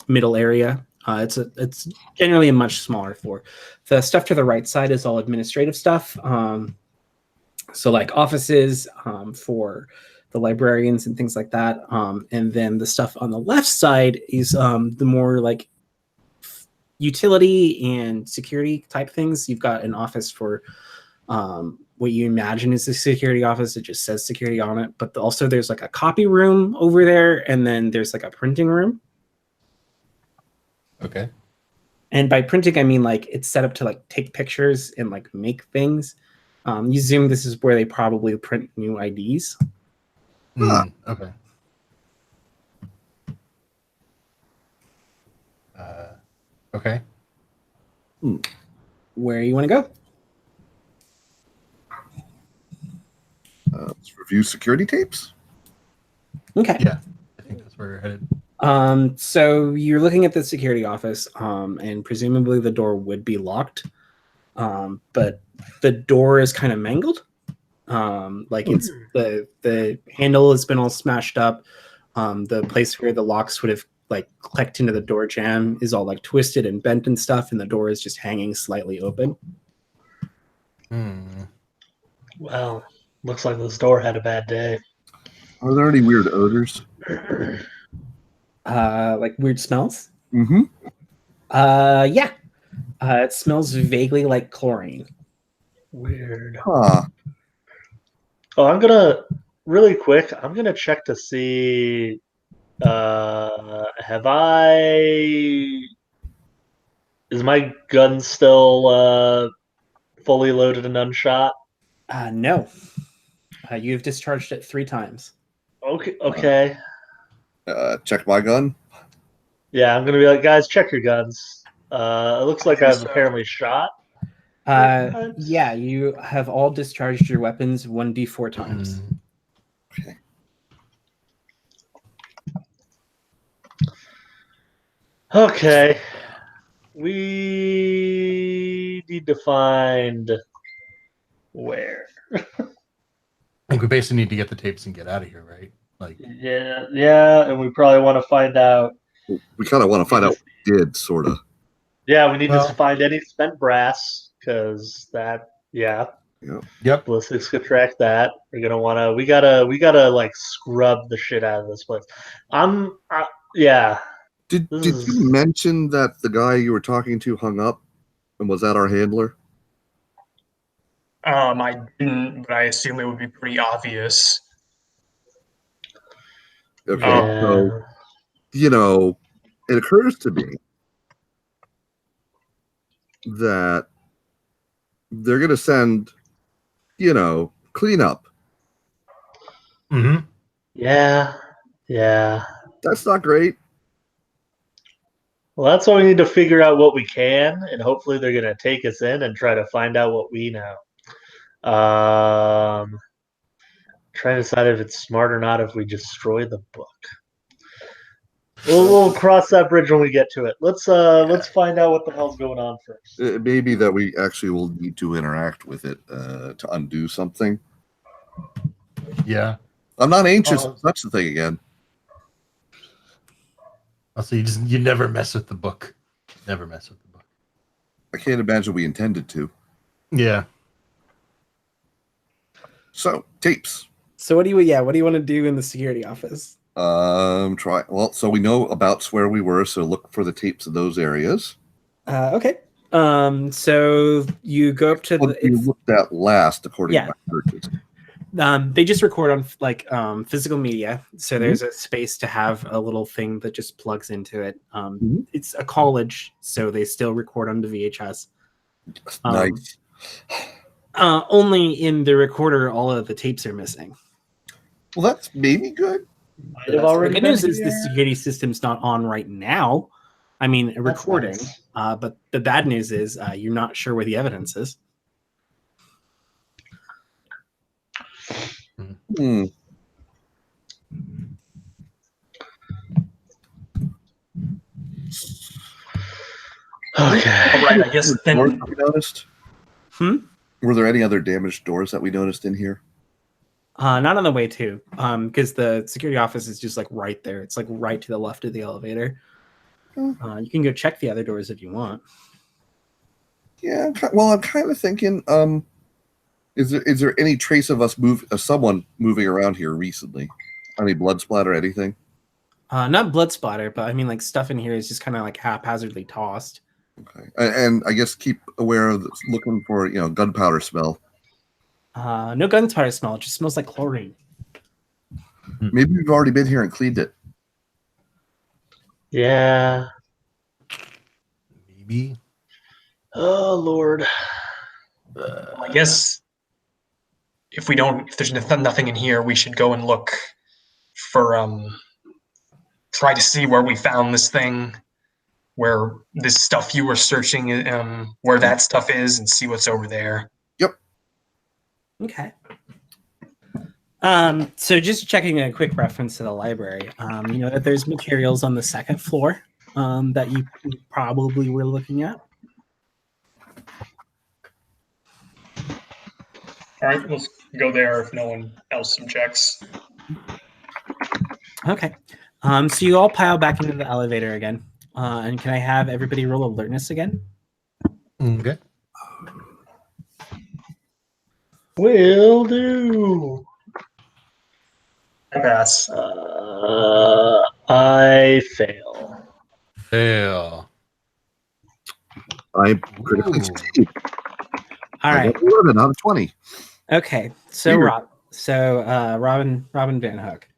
middle area. It's generally a much smaller floor. The stuff to the right side is all administrative stuff. So like offices for the librarians and things like that. And then the stuff on the left side is the more like utility and security type things. You've got an office for what you imagine is a security office. It just says security on it. But also there's like a copy room over there. And then there's like a printing room. Okay. And by printing, I mean like it's set up to like take pictures and like make things. You assume this is where they probably print new IDs. Okay. Okay. Where you want to go? Let's review security tapes. Okay. Yeah, I think that's where you're headed. So you're looking at the security office, and presumably the door would be locked. But the door is kind of mangled. Like it's the handle has been all smashed up. The place where the locks would have like clicked into the door jamb is all like twisted and bent and stuff, and the door is just hanging slightly open. Well, looks like this door had a bad day. Are there any weird odors? Like weird smells? Mm-hmm. Yeah. It smells vaguely like chlorine. Weird. Huh. Oh, I'm gonna really quick. I'm gonna check to see. Have I? Is my gun still fully loaded and unshot? No. You've discharged it 3 times. Okay. Okay. Check my gun. Yeah, I'm gonna be like, guys, check your guns. It looks like I've So- apparently shot. Yeah, you have all discharged your weapons 1d4 times. Okay. Okay. We need to find where. I think we basically need to get the tapes and get out of here, right? Like, Yeah, and we probably want to find out. We kind of want to find out what we did, sort of. Yeah, we need Well- to find any spent brass because that. Yeah, yep. ballistics could track that. We're gonna wanna. We gotta like scrub the shit out of this place. Yeah. Did This you is- mention that the guy you were talking to hung up? And was that our handler? I didn't, but I assume it would be pretty obvious. Okay, Yeah. so it occurs to me that they're going to send, cleanup. Mm-hmm. Yeah. That's not great. Well, that's why we need to figure out what we can, and hopefully they're gonna take us in and try to find out what we know. Trying to decide if it's smart or not if we destroy the book. We'll cross that bridge when we get to it. Let's find out what the hell's going on first. It may be that we actually will need to interact with it to undo something. Yeah. I'm not anxious to touch the thing again. Also, you never mess with the book. Never mess with the book. I can't imagine we intended to. Yeah. So, tapes. So what do you want to do in the security office? So we know about where we were, so look for the tapes of those areas. Okay. So you go up to What you looked at last, according to my searches. They just record on like physical media, so there's a space to have a little thing that just plugs into it. It's a college, so they still record on the VHS. Nice. Only in the recorder, all of the tapes are missing. Well, that's maybe good. Might have already The good been news is the here. security system's not on right now. I mean, recording. nice. But the bad news is you're not sure where the evidence is. Hmm. Okay. All right, I guess Doors then. that we noticed? Were there any other damaged doors that we noticed in here? Not on the way to, because the security office is just like right there. It's like right to the left of the elevator. You can go check the other doors if you want. Yeah. I'm kind of thinking. Is there any trace of someone moving around here recently? Any blood splatter or anything? Not blood splatter, but I mean, like stuff in here is just kind of like haphazardly tossed. Okay. And I guess keep aware of looking for gunpowder smell. No gunpowder smell. It just smells like chlorine. Maybe we've already been here and cleaned it. Yeah. Maybe. Oh Lord. I guess if there's nothing in here, we should go and look for try to see where we found this thing, where this stuff you were searching, where that stuff is, and see what's over there. Yep. Okay. So just checking a quick reference to the library. You know that there's materials on the second floor that you probably were looking at. All right, let's go there if no one else objects. Okay. So you all pile back into the elevator again. And can I have everybody roll alertness again? Okay. Will do. I pass. I fail. Fail. I critically Ooh. succeed. All I right. got 11 out of 20. Okay. So Weird. Robin Van Hook.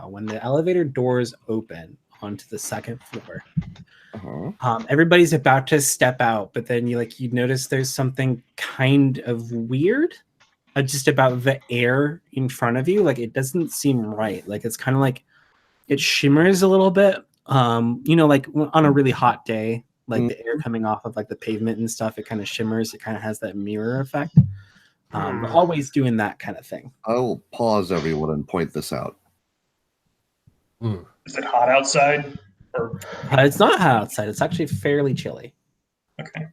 When the elevator doors open onto the second floor, everybody's about to step out, but then you notice there's something kind of weird just about the air in front of you. Like it doesn't seem right. Like it's kind of like it shimmers a little bit. Like on a really hot day, like the air coming off of like the pavement and stuff, it kind of shimmers. It kind of has that mirror effect. The hallway's doing that kind of thing. I will pause everyone and point this out. Is it hot outside? Or It's not hot outside. It's actually fairly chilly. okay.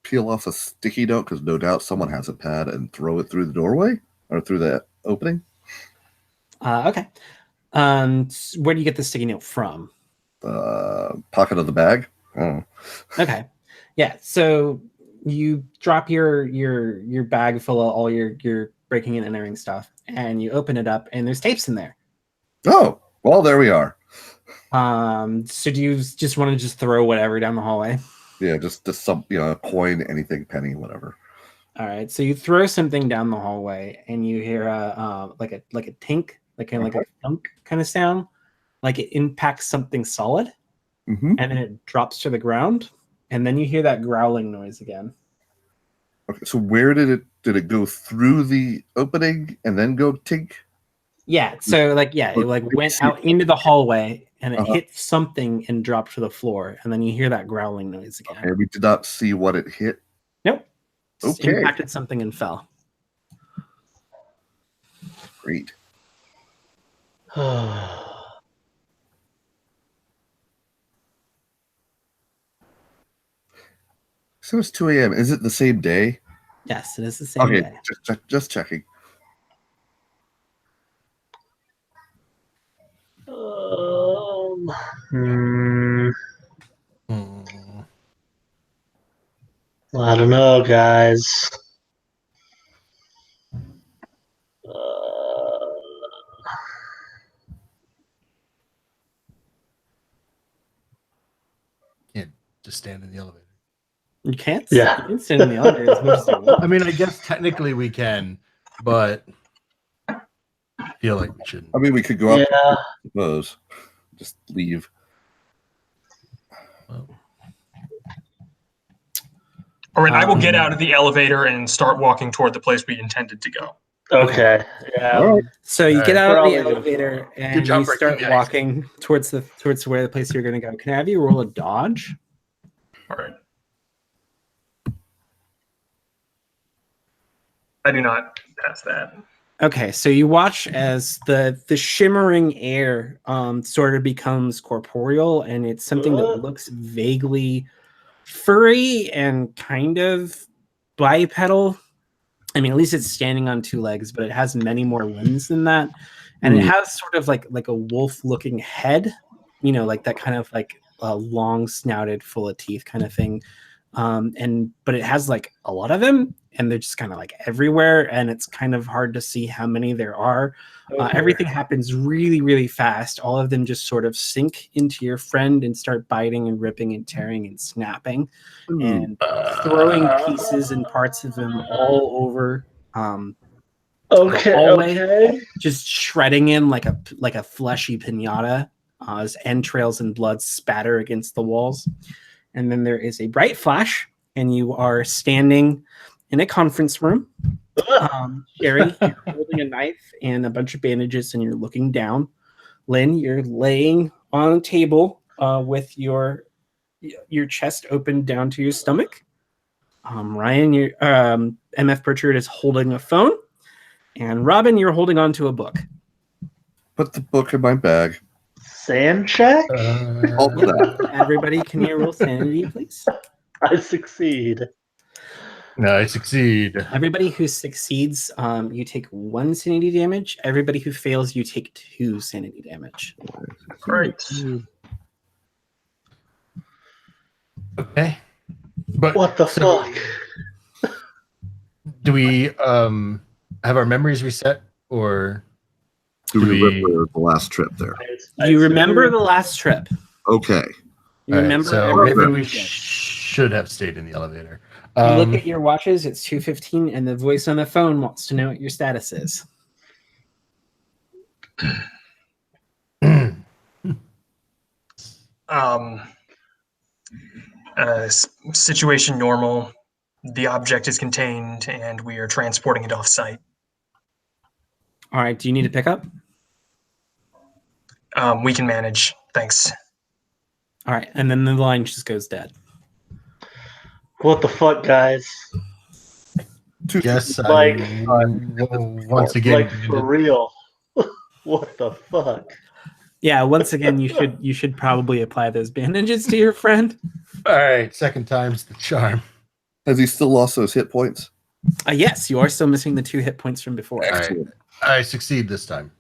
Peel off a sticky note because no doubt someone has a pad and throw it through the doorway or through the opening. Okay. Where do you get the sticky note from? Pocket of the bag. Oh. Okay. Yeah. So you drop your bag full of all your breaking and entering stuff, and you open it up, and there's tapes in there. Oh, well, there we are. So do you just want to just throw whatever down the hallway? Yeah, just some a coin, anything, penny, whatever. All right. So you throw something down the hallway, and you hear like a tink, like a thunk kind of sound, like it impacts something solid, and then it drops to the ground, and then you hear that growling noise again. Okay, so where did it go through the opening and then go tink? Yeah, so it went out into the hallway and it hit something and dropped to the floor, and then you hear that growling noise again. And we did not see what it hit. Nope. Okay. Impacted something and fell. Great. So it's 2 a.m. Is it the same day? Yes, it is the same day. Just checking. I don't know, guys. just stand in the elevator? You can't. Yeah. You can stand in the elevator as much as you want. I mean, I guess technically we can, but I feel like we shouldn't. I mean, we could go up. Yeah. I suppose. Just leave. Well, All right, I will get out of the elevator and start walking toward the place we intended to go. Okay. Yeah. All right. So you get Alright. out of Probably the gonna elevator and Good job you breaking start the ice. walking towards where the place you're going to go. Can I have you roll a dodge? All right. I do not pass that. Okay, so you watch as the shimmering air sort of becomes corporeal, and it's something that looks vaguely furry and kind of bipedal. I mean, at least it's standing on two legs, but it has many more limbs than that, and it has sort of like a wolf-looking head, you know, like that kind of like a long snouted, full of teeth kind of thing. But it has like a lot of them, and they're just kind of like everywhere, and it's kind of hard to see how many there are. Everything happens really, really fast. All of them just sort of sink into your friend and start biting and ripping and tearing and snapping and throwing pieces and parts of them all over the hallway, Okay. just shredding him like a fleshy pinata as entrails and blood spatter against the walls. And then there is a bright flash, and you are standing in a conference room. Sherry, you're holding a knife and a bunch of bandages, and you're looking down. Lynn, you're laying on a table with your chest open down to your stomach. Ryan, your MF Pritchard is holding a phone, and Robin, you're holding on to a book. Put the book in my bag. Sand check? All of that. Everybody, can you roll sanity, please? I succeed. No, I succeed. Everybody who succeeds, you take 1 sanity damage. Everybody who fails, you take 2 sanity damage. Great. Okay. But What the fuck? do we have our memories reset, or Do we remember the last trip there? You remember the last trip. Okay. You All right, remember so everything maybe we you did. should have stayed in the elevator. You look at your watches, it's 2:15, and the voice on the phone wants to know what your status is. Situation normal. The object is contained, and we are transporting it off-site. All right, do you need to pick up? We can manage. Thanks. All right, and then the line just goes dead. What the fuck, guys? Yes, Like- once again, Like, for real. What the fuck? Yeah, once again, you should probably apply those bandages to your friend. all right, second time's the charm. Has he still lost those hit points? Yes, you are still missing the 2 hit points from before. All right. Excellent. I succeed this time.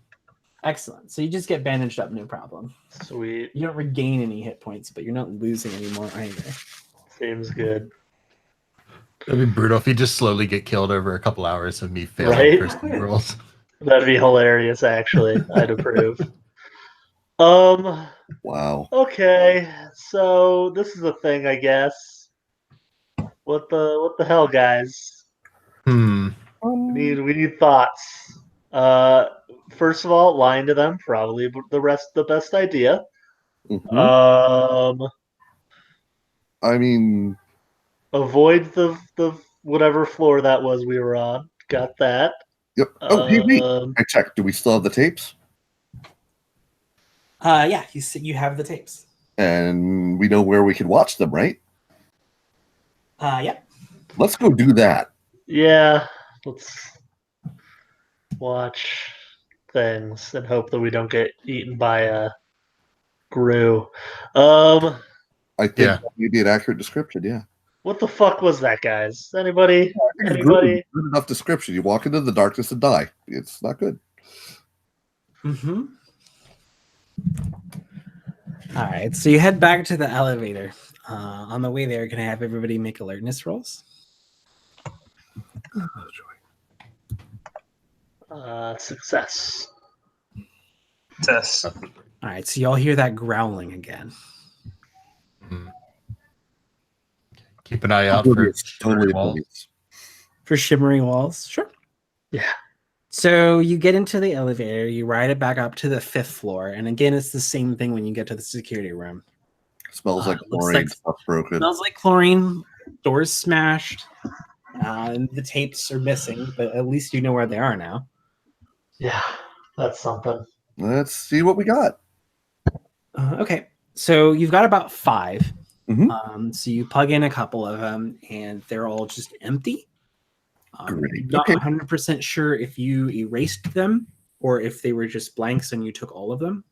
Excellent. So you just get bandaged up, no problem. Sweet. You don't regain any hit points, but you're not losing any more either. Seems good. That'd be brutal if you just slowly get killed over a couple hours of me failing Right? first rolls. That'd be hilarious, actually. I'd approve. Wow. Okay. So this is a thing, I guess. What the hell, guys? Hmm. We need thoughts. First of all, lying to them, probably the best idea. Mhm. I mean, Avoid the whatever floor that was we were on. Got that. yep. Oh, hey, wait. I checked. Do we still have the tapes? Yeah, you have the tapes. And we know where we can watch them, right? Yeah. Let's go do that. Yeah, let's watch things and hope that we don't get eaten by a Gru. I think Yeah. that may be an accurate description. Yeah. What the fuck was that, guys? Anybody? I think it's Anybody? good enough description. You walk into the darkness and die. It's not good. Mm-hmm. All right, so you head back to the elevator. On the way there, can I have everybody make alertness rolls? Success. Test. All right, so y'all hear that growling again. Mhm. keep an eye out for Oblivious, totally walls. oblivious. For shimmering walls, sure. Yeah. So you get into the elevator, you ride it back up to the 5th floor, and again, it's the same thing when you get to the security room. Smells like Looks chlorine, like- stuff broken. Smells like chlorine, doors smashed, and the tapes are missing, but at least you know where they are now. Yeah, that's something. Let's see what we got. Okay, so you've got about 5. Mhm. So you plug in a couple of them, and they're all just empty. Great. Not Okay. 100% sure if you erased them or if they were just blanks and you took all of them.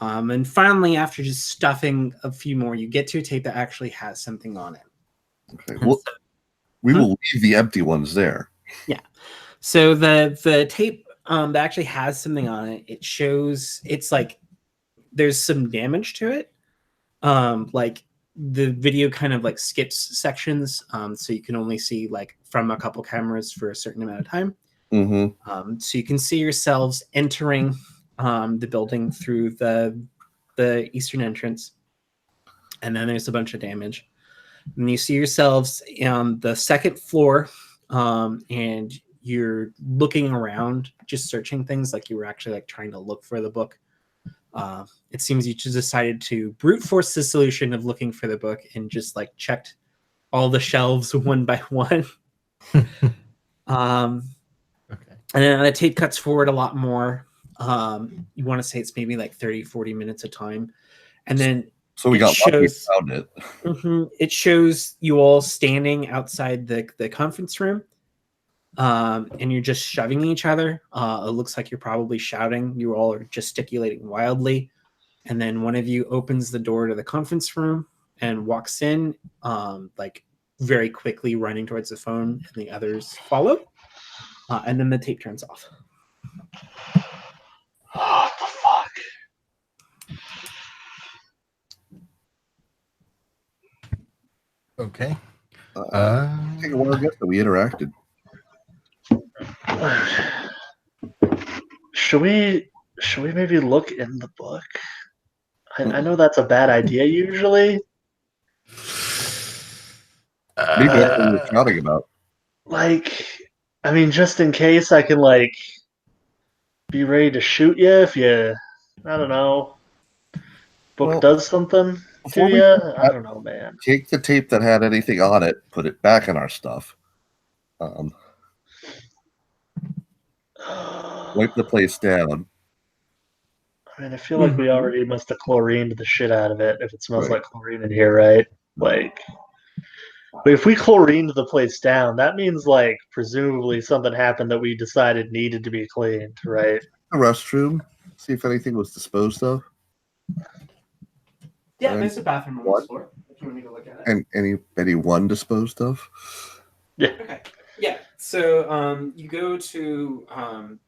And finally, after just stuffing a few more, you get to a tape that actually has something on it. Okay. And Well, so, we will leave the empty ones there. so the tape that actually has something on it, it shows it's like there's some damage to it. Like the video kind of like skips sections, so you can only see like from a couple cameras for a certain amount of time. Mm-hmm. So you can see yourselves entering the building through the eastern entrance, and then there's a bunch of damage. And you see yourselves on the 2nd floor, and you're looking around, just searching things like you were actually like trying to look for the book. It seems you just decided to brute force the solution of looking for the book and just like checked all the shelves one by one. Okay. And then the tape cuts forward a lot more. You want to say it's maybe like 30, 40 minutes of time. And then So we It got lucky and shows- found it. it shows you all standing outside the conference room. And you're just shoving each other. It looks like you're probably shouting. You all are gesticulating wildly. And then one of you opens the door to the conference room and walks in, like very quickly running towards the phone, and the others follow. And then the tape turns off. What the fuck? Okay. Take a wild guess that we interacted. Should we maybe look in the book? I know that's a bad idea usually. Maybe that's what we were shouting about. Like, I mean, just in case I can like be ready to shoot you if you, I don't know, book Well, does something to before we you. do I that- don't know, man. Take the tape that had anything on it, put it back in our stuff. Wipe the place down. I mean, I feel like we Mhm. already must have chlorined the shit out of it if it smells Right. like chlorine in here, right? Like, but if we chlorined the place down, that means like presumably something happened that we decided needed to be cleaned, right? The restroom. See if anything was disposed of. Yeah, And there's a bathroom on what? this floor if you want me to look at it. And anyone disposed of. Okay. Yeah. So you go to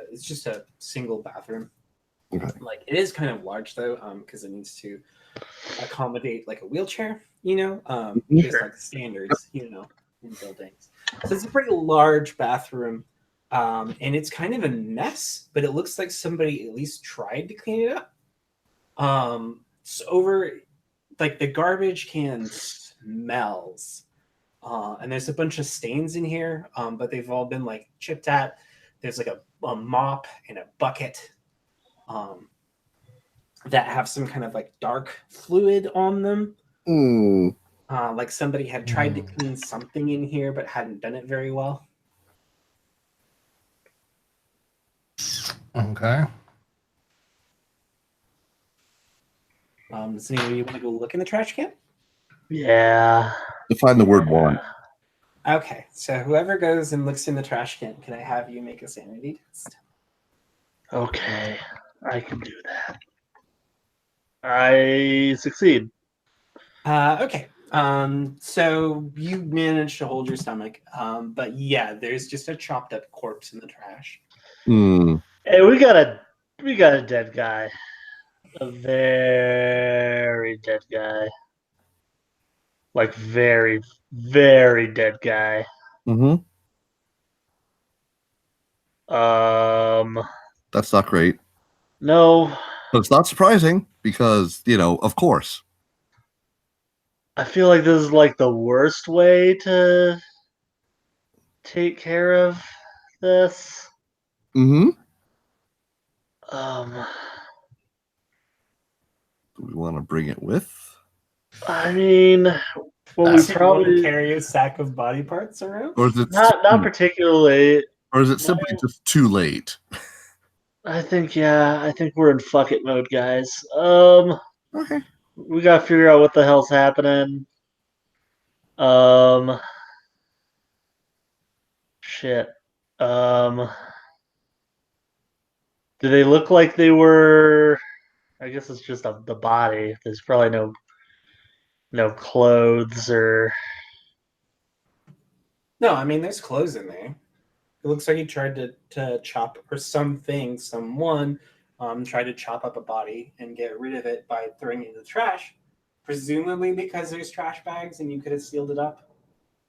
it's just a single bathroom. Okay. Like it is kind of large though, because it needs to accommodate like a wheelchair, you know. There's Sure. like standards, you know, in buildings. So it's a pretty large bathroom. And it's kind of a mess, but it looks like somebody at least tried to clean it up. So over like the garbage can smells. And there's a bunch of stains in here, but they've all been like chipped at. There's like a mop and a bucket that have some kind of like dark fluid on them. Hmm. Like somebody had tried to clean something in here but hadn't done it very well. Okay. Does anybody want to go look in the trash can? Yeah. Define the word one. Okay, so whoever goes and looks in the trash can, can I have you make a sanity test? Okay, I can do that. I succeed. Okay. So you managed to hold your stomach. But yeah, there's just a chopped up corpse in the trash. Hmm. Hey, we got a dead guy. A very dead guy. Like very, very dead guy. Mm-hmm. That's not great. No. But it's not surprising because, of course. I feel like this is like the worst way to take care of this. Mm-hmm. Um, Do we want to bring it with? I mean, well, we So you want to probably carry a sack of body parts around? Or is it not particularly. or is it simply just too late? I think we're in fuck it mode, guys. Okay. We gotta figure out what the hell's happening. Shit. Do they look like they were? I guess it's just the body. There's probably no clothes or. No, I mean there's clothes in there. It looks like he tried to chop or someone tried to chop up a body and get rid of it by throwing it in the trash. Presumably because there's trash bags and you could have sealed it up.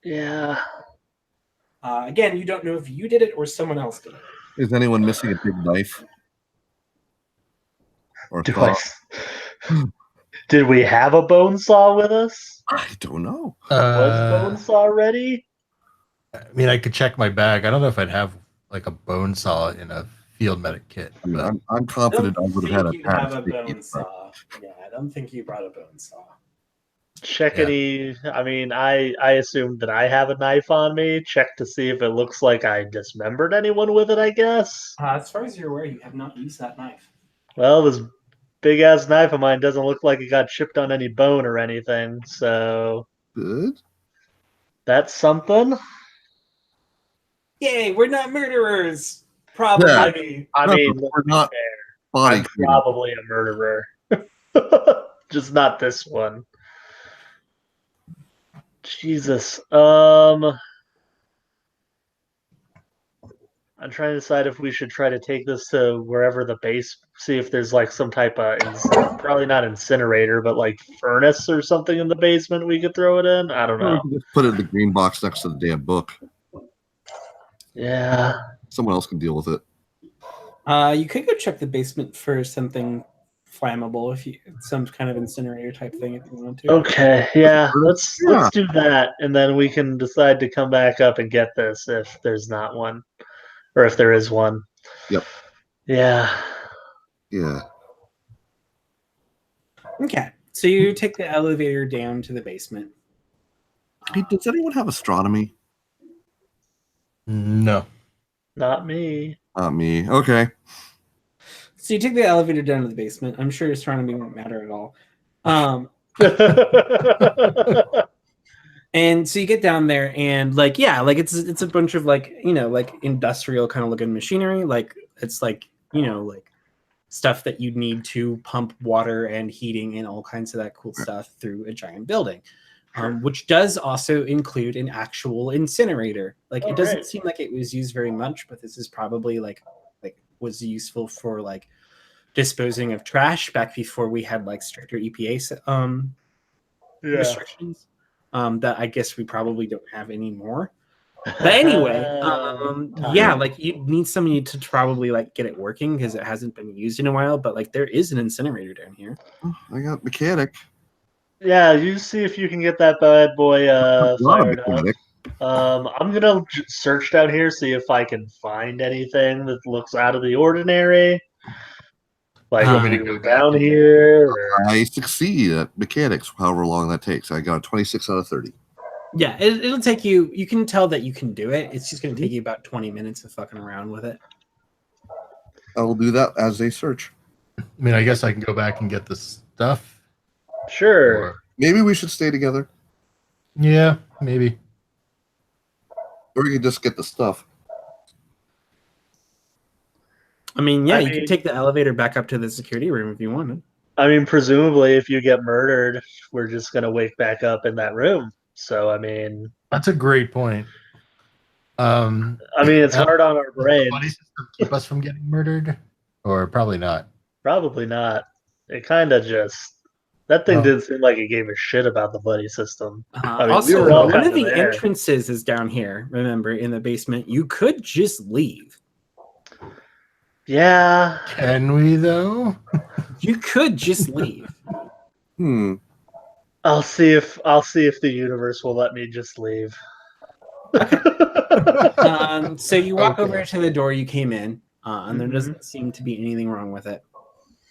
Yeah. Again, you don't know if you did it or someone else did it. Is anyone missing a big knife? Or Do saw? Did we have a bone saw with us? I don't know. Was bone saw ready? I mean, I could check my bag. I don't know if I'd have like a bone saw in a field medic kit. I mean, But I'm confident I would have had a you'd have a patch. bone saw. Yeah, I don't think you brought a bone saw. Check any. I mean, I assumed that I have a knife on me. Check to see if it looks like I dismembered anyone with it, I guess. As far as you're aware, you have not used that knife. Well, this big ass knife of mine doesn't look like it got chipped on any bone or anything, so Good. that's something. Yay, we're not murderers. Probably. Yeah. I No, mean, we're not fair. body I'm cleaning. probably a murderer. Just not this one. Jesus. I'm trying to decide if we should try to take this to wherever the base, see if there's like some type of, probably not incinerator, but like furnace or something in the basement we could throw it in. I don't Or we know. can just put it in the green box next to the damn book. Yeah. Someone else can deal with it. You could go check the basement for something flammable, if you some kind of incinerator type thing if you want to. Okay. Yeah. Let's do that, and then we can decide to come back up and get this if there's not one, or if there is one. Yep. Yeah. Yeah. Okay. So you take the elevator down to the basement. Hey, does anyone have astronomy? no. Not me. Not me. Okay. So you take the elevator down to the basement. I'm sure astronomy won't matter at all. And so you get down there and like, yeah, like it's a bunch of like, like industrial kind of looking machinery. Like it's like, like stuff that you need to pump water and heating and all kinds of that cool stuff through a giant building. Which does also include an actual incinerator. Like it doesn't seem like it was used very much, but this is probably like was useful for like disposing of trash back before we had like stricter EPA restrictions. That I guess we probably don't have anymore. But anyway, yeah, like you need somebody to probably like get it working because it hasn't been used in a while. But like there is an incinerator down here. Oh, I got mechanic. Yeah, you see if you can get that bad boy fired up. I'm gonna search down here, see if I can find anything that looks out of the ordinary. Like You want me we to go were down here. Or... I succeed at mechanics, however long that takes. I got a 26 out of 30. Yeah, it'll take you. You can tell that you can do it. It's just going to take you about 20 minutes of fucking around with it. I will do that as they search. I mean, I guess I can go back and get the stuff. Sure. Or, Maybe we should stay together. yeah, maybe. Or we could just get the stuff. I mean, yeah, you can take the elevator back up to the security room if you wanted. I mean, presumably, if you get murdered, we're just gonna wake back up in that room. So, I mean, That's a great point. I mean, it's hard on our brains. Buddy system keep us from getting murdered, or probably not. Probably not. It kind of just that thing didn't seem like it gave a shit about the buddy system. I mean, Also, we were all one of kinda the there. entrances is down here. Remember, in the basement, you could just leave. Yeah. Can we though? You could just leave. I'll see if the universe will let me just leave. So you walk Okay. over to the door you came in, and there doesn't seem to be anything wrong with it.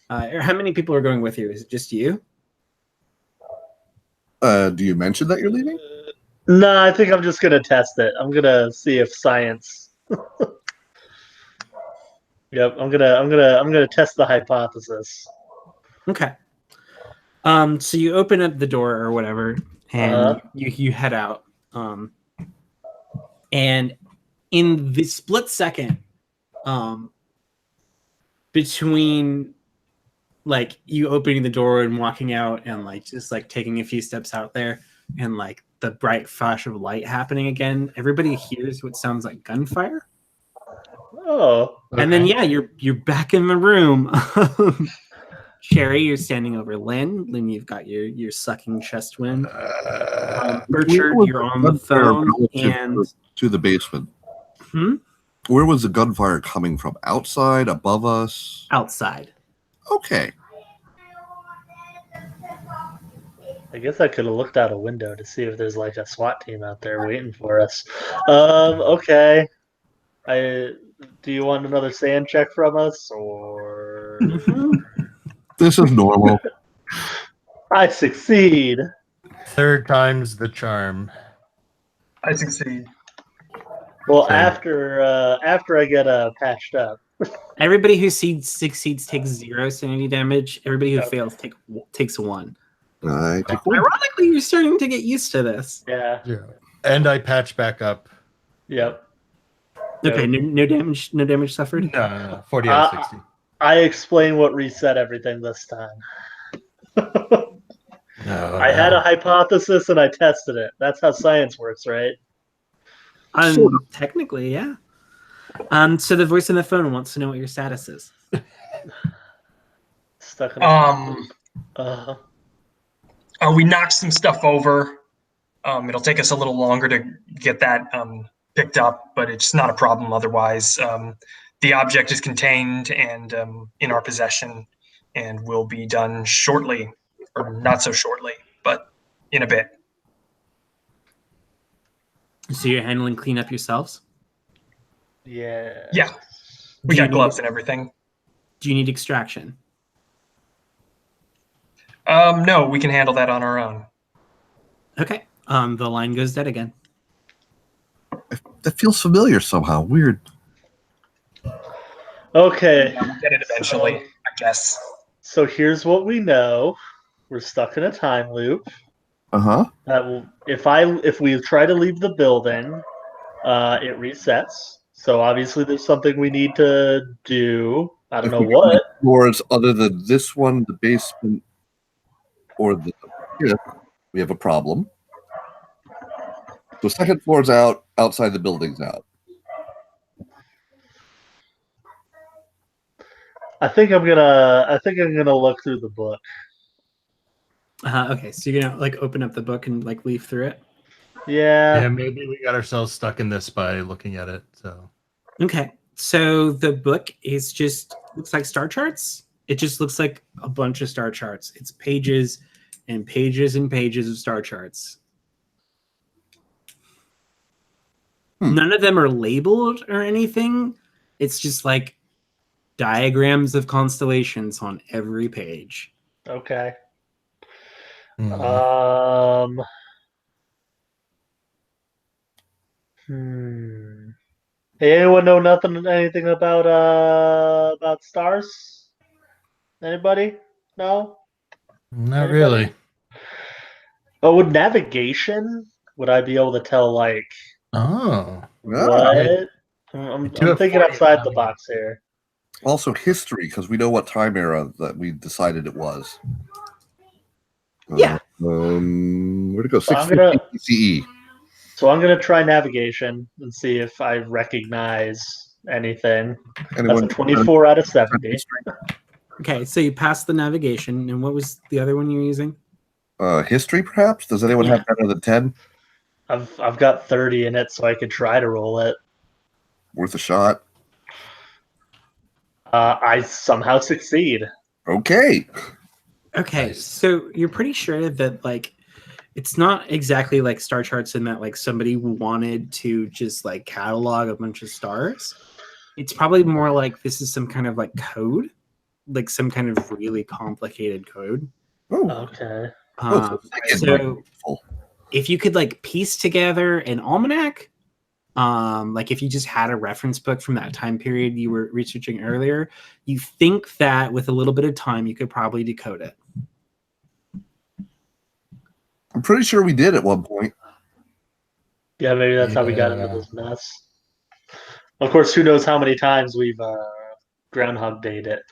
How many people are going with you? Is it just you? Do you mention that you're leaving? No, I think I'm just gonna test it. I'm gonna see if science. Yep, I'm gonna test the hypothesis. Okay. So you open up the door or whatever, and you head out. And in the split second, between like you opening the door and walking out, and like just like taking a few steps out there, and like the bright flash of light happening again, everybody hears what sounds like gunfire. Oh, And then you're back in the room. Sherry, you're standing over Lynn. Lynn, you've got your sucking chest wind. Richard, you're on the phone. And to the basement. Where was the gunfire coming from? Outside, above us? Outside. Okay. I guess I could have looked out a window to see if there's like a SWAT team out there waiting for us. Okay. Do you want another sand check from us, or? This is normal. I succeed. Third time's the charm. I succeed. Well, Same. after I get patched up. Everybody who succeeds takes 0 sanity damage. Everybody who fails takes 1. Ironically, you're starting to get used to this. Yeah. And I patch back up. Yep. Okay, no damage. No damage suffered. No. 40 out of 60. I explain what reset everything this time. I had a hypothesis and I tested it. That's how science works, right? Technically, yeah. So the voice on the phone wants to know what your status is. Stuck in we knocked some stuff over. It'll take us a little longer to get that picked up, but it's not a problem otherwise. The object is contained and in our possession and will be done shortly, or not so shortly, but in a bit. So you're handling cleanup yourselves? Yeah. Yeah. We got gloves and everything. Do you need extraction? No, we can handle that on our own. Okay. The line goes dead again. That feels familiar somehow. Weird. Okay. We'll get it eventually, I guess. So here's what we know. We're stuck in a time loop. That will, if we try to leave the building, it resets. So obviously there's something we need to do. I don't know what. Floors other than this one, the basement, or the we have a problem. The second floor's out, outside the building's out. I think I'm gonna look through the book. Okay, so you're gonna like open up the book and like leaf through it. Yeah. Maybe we got ourselves stuck in this by looking at it. So okay, so the book is just looks like star charts. It just looks like a bunch of star charts. It's pages and pages and pages of star charts. None of them are labeled or anything. It's just like diagrams of constellations on every page. Okay. Hey, anyone know anything about stars? Anybody? No? Not really. Oh, with navigation, would I be able to tell like what? I'm thinking outside the box here. Also history, because we know what time era that we decided it was. Yeah. Where'd it go? 650 CE. So I'm gonna try navigation and see if I recognize anything. That's a 24 out of 70. Okay, so you passed the navigation, and what was the other one you were using? History, perhaps? Does anyone have better than 10? I've got 30 in it, so I could try to roll it. Worth a shot. I somehow succeed. Okay. Okay, so you're pretty sure that like It's not exactly like star charts in that like somebody wanted to just like catalog a bunch of stars. It's probably more like this is some kind of like code, like some kind of really complicated code. Oh, Okay. So if you could like piece together an almanac, like if you just had a reference book from that time period you were researching earlier, you think that with a little bit of time you could probably decode it. I'm pretty sure we did at one point. Yeah, maybe that's how we got into this mess. Of course, who knows how many times we've Groundhog Dayed it.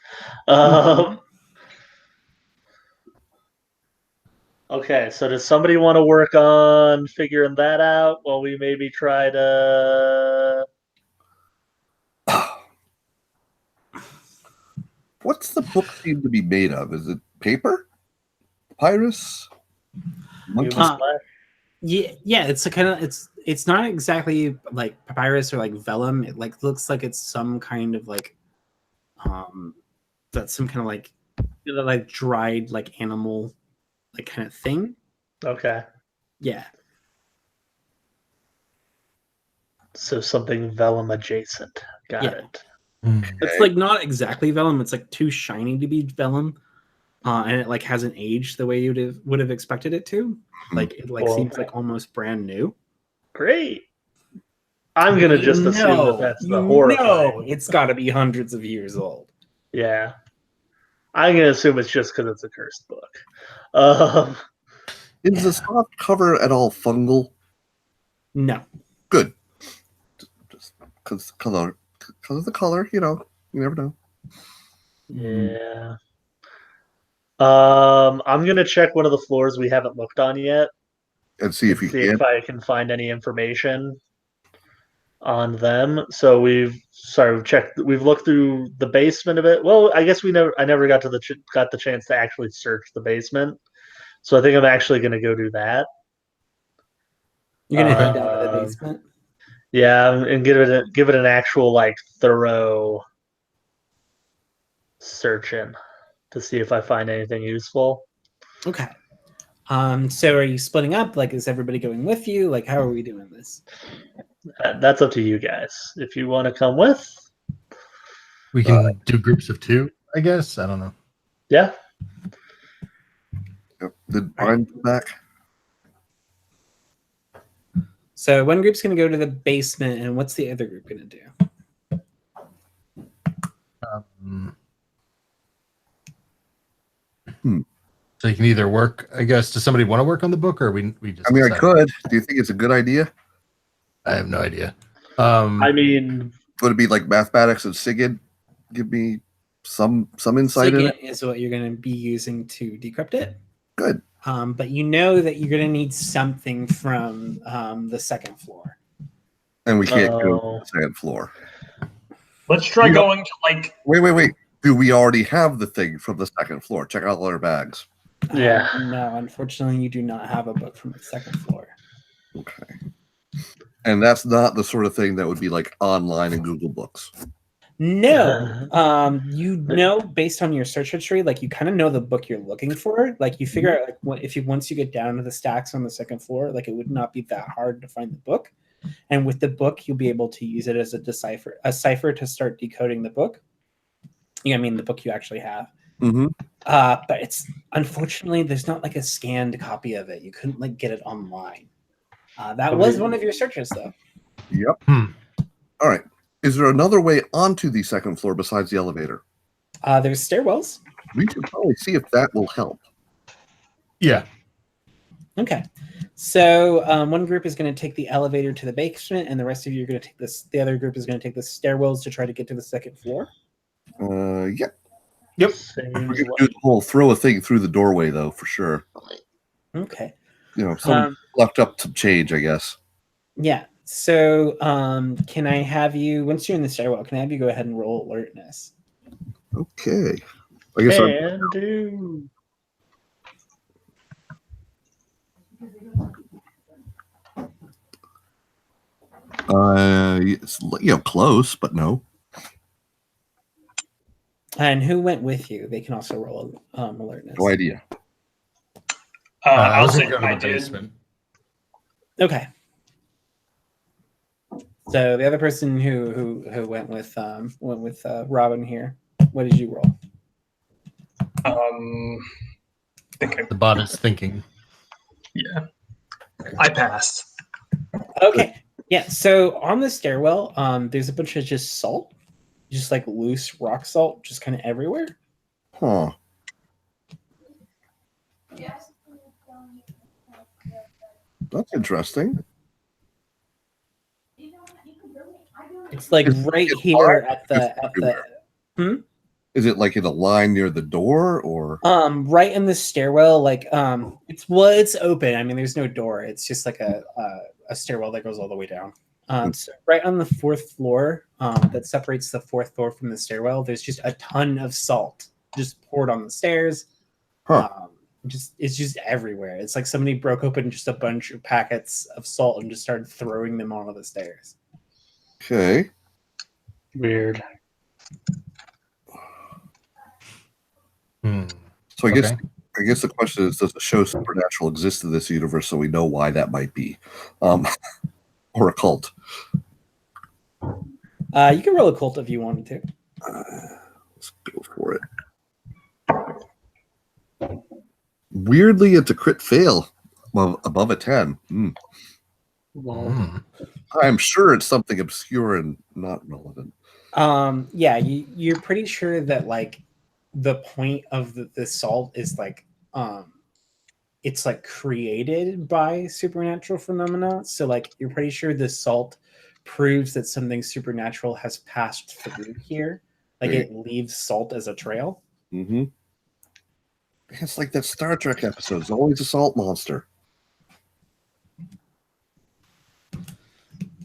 Okay, so does somebody want to work on figuring that out while we maybe try to... What's the book seem to be made of? Is it paper? Papyrus? Yeah, it's a kind of it's not exactly like papyrus or like vellum. It like looks like it's some kind of like that's some kind of like dried like animal like kind of thing. Okay. Yeah. So something vellum adjacent. Got it. It's like not exactly vellum. It's like too shiny to be vellum, and it like hasn't aged the way you would have expected it to. Like it like seems like almost brand new. Great. I'm gonna just assume that that's the horrifying. No, it's got to be hundreds of years old. Yeah, I'm gonna assume it's just because it's a cursed book. Is the soft cover at all fungal? No. Good. Just because of the color, you know, you never know. Yeah. I'm gonna check one of the floors we haven't looked on yet, and see if I can find any information on them. So we've checked. We've looked through the basement of it. Well, I guess I never got the chance to actually search the basement. So I think I'm actually gonna go do that. You're gonna head down to the basement. Yeah, and give it an actual like thorough searching to see if I find anything useful. Okay. So are you splitting up? Like, is everybody going with you? Like, how are we doing this? That's up to you guys. If you want to come with, we can do groups of 2, I guess. I don't know. Yeah. Did Brian come back? So one group's going to go to the basement, and what's the other group going to do? So you can either work, I guess. Does somebody want to work on the book, or we just? I mean, I could. Do you think it's a good idea? I have no idea. I mean, would it be like mathematics and SIGINT? Give me some insight in it. SIGINT is what you're going to be using to decrypt it. Good. But you know that you're going to need something from the second floor. And we can't go to the second floor. Let's try going to like... Wait. Do we already have the thing from the second floor? Check out all our bags. Yeah. No, unfortunately, you do not have a book from the second floor. Okay. And that's not the sort of thing that would be like online in Google Books. No. You know, based on your search history, like you kind of know the book you're looking for. Like you figure out like once you get down to the stacks on the second floor, like it would not be that hard to find the book. And with the book, you'll be able to use it as a cipher to start decoding the book. I mean, the book you actually have. Mm-hmm. But it's unfortunately there's not like a scanned copy of it. You couldn't like get it online. That was one of your searches, though. Yep. All right. Is there another way onto the second floor besides the elevator? There's stairwells. We should probably see if that will help. Yeah. Okay. So one group is going to take the elevator to the basement, and the rest of you are going to take this. The other group is going to take the stairwells to try to get to the second floor. Yep. Yep. We're going to do the whole throw a thing through the doorway, though, for sure. Okay. You know, someone left up some change, I guess. Yeah. So can I have you, once you're in the stairwell, can I have you go ahead and roll alertness? Okay. I guess it's, close, but no. And who went with you? They can also roll alertness. No idea. I I'll was say going to go I to the did. basement. Okay. So the other person who went with Robin here, what did you roll? Thinking. The bot is thinking. Yeah. I passed. Okay. Yeah. So on the stairwell, there's a bunch of just salt, just like loose rock salt, just kind of everywhere. Huh. That's interesting. It's like right here at the Is it like in a line near the door, or right in the stairwell, like it's open. I mean, there's no door. It's just like a stairwell that goes all the way down. So right on the fourth floor, that separates the fourth floor from the stairwell, there's just a ton of salt just poured on the stairs. Huh. It's just everywhere. It's like somebody broke open just a bunch of packets of salt and just started throwing them onto the stairs. okay? Weird. So I guess the question is, does the show supernatural exist in this universe, so we know why that might be, or a cult? You can roll a cult if you wanted to. Let's go for it. Weirdly, it's a crit fail above a 10. I'm sure it's something obscure and not relevant. Yeah, you're pretty sure that like the point of the salt is like it's like created by supernatural phenomena. So like you're pretty sure the salt proves that something supernatural has passed through here. Like it leaves salt as a trail. Mm-hmm. It's like that Star Trek episode. It's always a salt monster.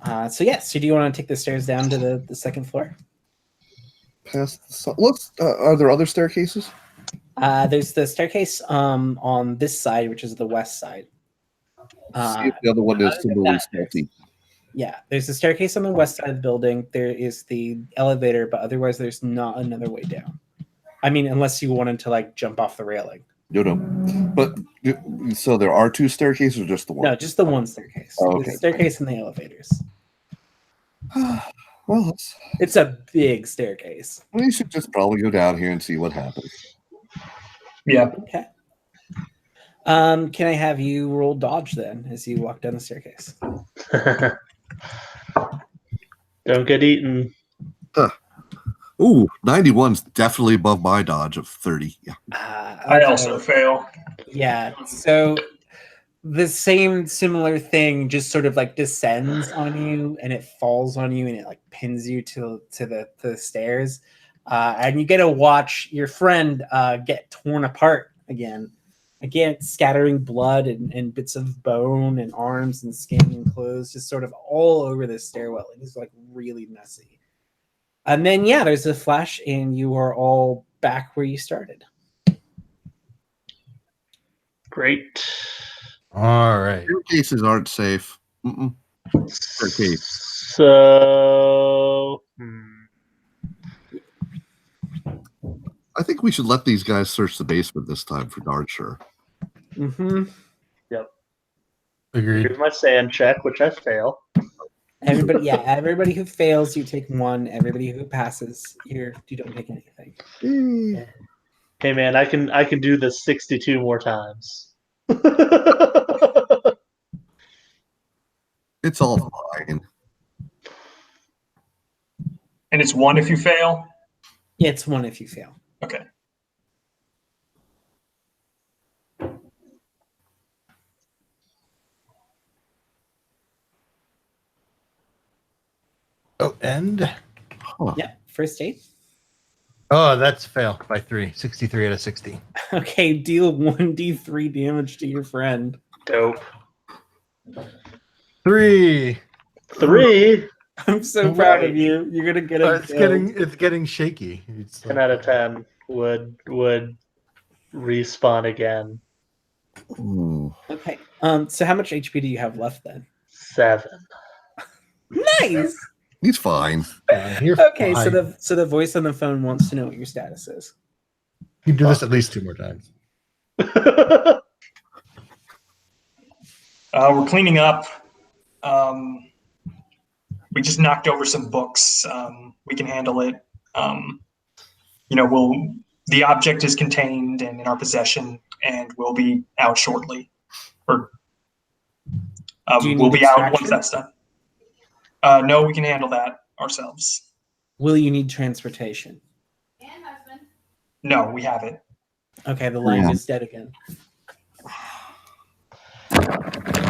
So do you want to take the stairs down to the second floor? Past the salt. Let's. Are there other staircases? There's the staircase on this side, which is the west side. See if the other one is similarly salty. Yeah, there's the staircase on the west side of the building. There is the elevator, but otherwise there's not another way down. I mean, unless you wanted to like jump off the railing. No. But so there are two staircases, or just the one? No, just the one staircase. Oh, okay. The staircase and the elevators. Well, it's a big staircase. We should just probably go down here and see what happens. Yeah. Okay. Can I have you roll dodge then as you walk down the staircase? Don't get eaten. Ooh, 91's definitely above my dodge of 30. Yeah. I also fail. Yeah. So the similar thing just sort of like descends on you and it falls on you and it like pins you to the stairs. And you get to watch your friend get torn apart again, scattering blood and bits of bone and arms and skin and clothes just sort of all over this stairwell. It is like really messy. And then, there's a flash and you are all back where you started. Great. All right. Staircases aren't safe. Staircase. So... I think we should let these guys search the basement this time for darn sure. Mm-hmm. Yep. Agreed. Here's my sand check, which I fail. Everybody who fails, you take 1. Everybody who passes, you don't take anything. Hey man, I can do this 62 more times. It's all fine. And it's 1 if you fail? Yeah, it's 1 if you fail. Okay. Oh, and? Yeah, first aid. Oh, that's fail by 3. 63 out of 60. Okay, deal 1d3 damage to your friend. Dope. 3. 3? I'm so proud of you. You're gonna get a it's getting shaky. It's 10 out of 10 would respawn again. Okay. So how much HP do you have left then? 7. Nice. He's fine. Okay, fine. So the voice on the phone wants to know what your status is. You can do this at least 2 more times. We're cleaning up. We just knocked over some books. We can handle it. The object is contained and in our possession, and we'll be out shortly. Or we'll be out once that's done. No, we can handle that ourselves. Will you need transportation? And husband. No, we have it. Okay, the line is dead again.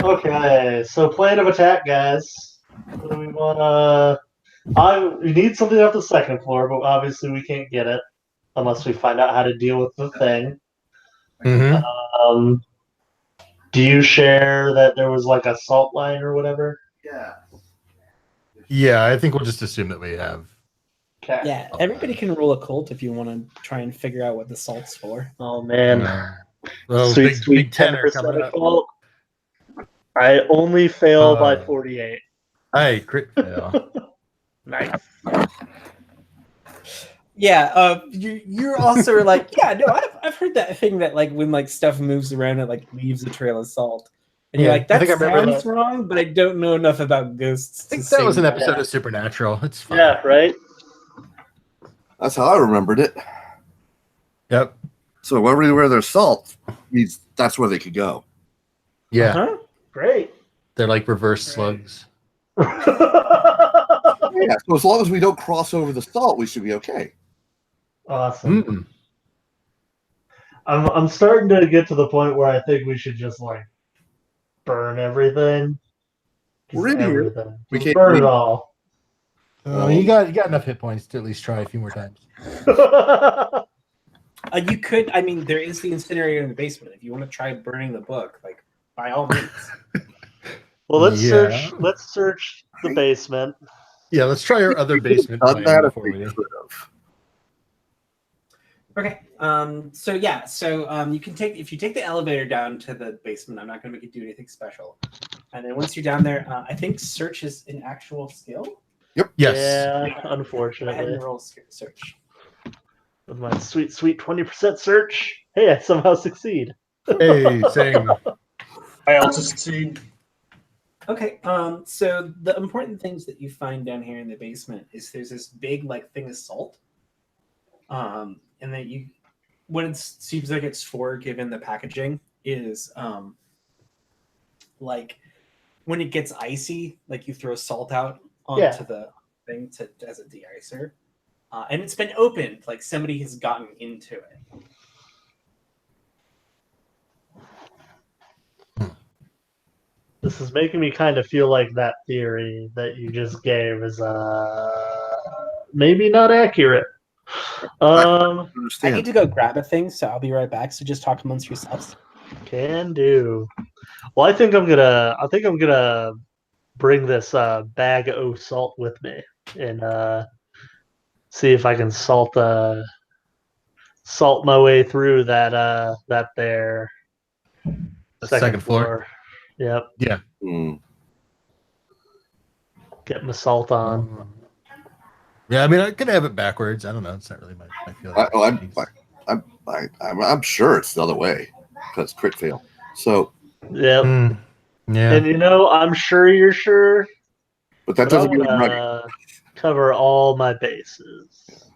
Okay, so plan of attack, guys. What do we want to... we need something off the second floor, but obviously we can't get it unless we find out how to deal with the thing. Mm-hmm. Do you share that there was like a salt line or whatever? Yeah, I think we'll just assume that we have. Okay. Yeah, everybody can roll a cult if you want to try and figure out what the salt's for. Oh man. Well, sweet big 10% coming up. occult. I only fail by 48. Hey, crit fail. Nice. Yeah, you're also like, yeah, no, I've heard that thing that like when like stuff moves around, it like leaves a trail of salt, and you're like, that sounds wrong, but I don't know enough about ghosts. I think that was an episode of Supernatural. It's fine. Yeah, right. That's how I remembered it. Yep. So everywhere there's salt means that's where they could go. Yeah. Huh? Great. They're like reverse slugs. Yeah, so as long as we don't cross over the salt, we should be okay. Awesome. Mm-mm. I'm starting to get to the point where I think we should just like burn everything. We're in here. We can't burn it all. You got enough hit points to at least try a few more times. You could. I mean, there is the incinerator in the basement. If you want to try burning the book, like by all means. Well, let's search. Let's search the basement. Yeah, let's try our other basement plan before we do. Okay. You can take if you take the elevator down to the basement. I'm not going to make you do anything special. And then once you're down there, I think search is an actual skill. Yep. Yes. Yeah. Unfortunately. I had to roll search. With my sweet 20% search, hey, I somehow succeed. Hey, same. I also succeed. Okay, so the important things that you find down here in the basement is there's this big like thing of salt, and then what it seems like it's for, given the packaging, is like when it gets icy, like you throw salt out onto the thing as a de-icer, and it's been opened, like somebody has gotten into it. This is making me kind of feel like that theory that you just gave is maybe not accurate. I need to go grab a thing, so I'll be right back. So just talk amongst yourselves. Can do. Well, I think I'm gonna bring this bag of salt with me and see if I can salt my way through that there The second floor. Yep. Yeah. Get my salt on. Yeah, I mean, I could have it backwards. I don't know. It's not really my feeling. I'm sure it's the other way because crit fail. So. Yep. Yeah. And I'm sure you're sure. But that doesn't mean I'm right. Cover all my bases.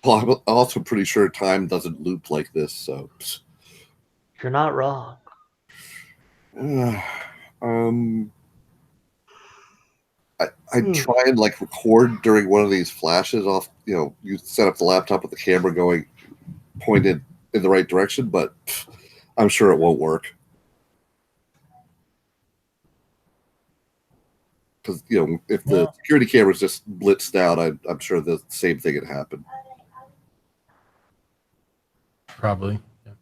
Well, I'm also pretty sure time doesn't loop like this, so. You're not wrong. I try and like record during one of these flashes off. You set up the laptop with the camera going pointed in the right direction, but I'm sure it won't work because if the security cameras just blitzed out, I'm sure the same thing had happened. Probably. Yeah.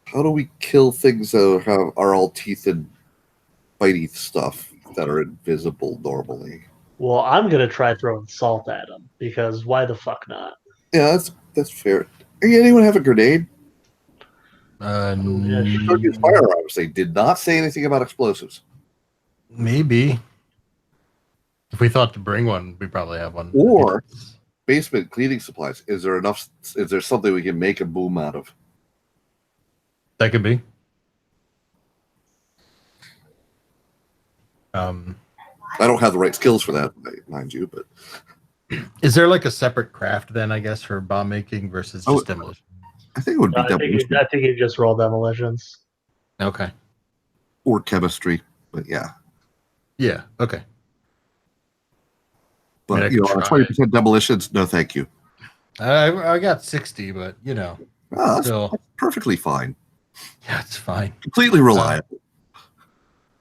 How do we kill things that are all teeth and bitey stuff that are invisible normally? Well, I'm gonna try throwing salt at them because why the fuck not? Yeah, that's fair. Anyone have a grenade? Firearms. They did not say anything about explosives. Maybe. If we thought to bring one, we probably have one. Or basement cleaning supplies. Is there enough? Is there something we can make a boom out of? That could be. I don't have the right skills for that, mind you, but Is there like a separate craft then, I guess, for bomb making versus just demolition? I think it would be I think you just roll demolitions. Okay. or chemistry. But yeah, Yeah. Okay. but I you know, could try 20% demolitions. No, thank you. I got 60, but you know, That's still, perfectly fine. yeah, it's fine. Completely reliable.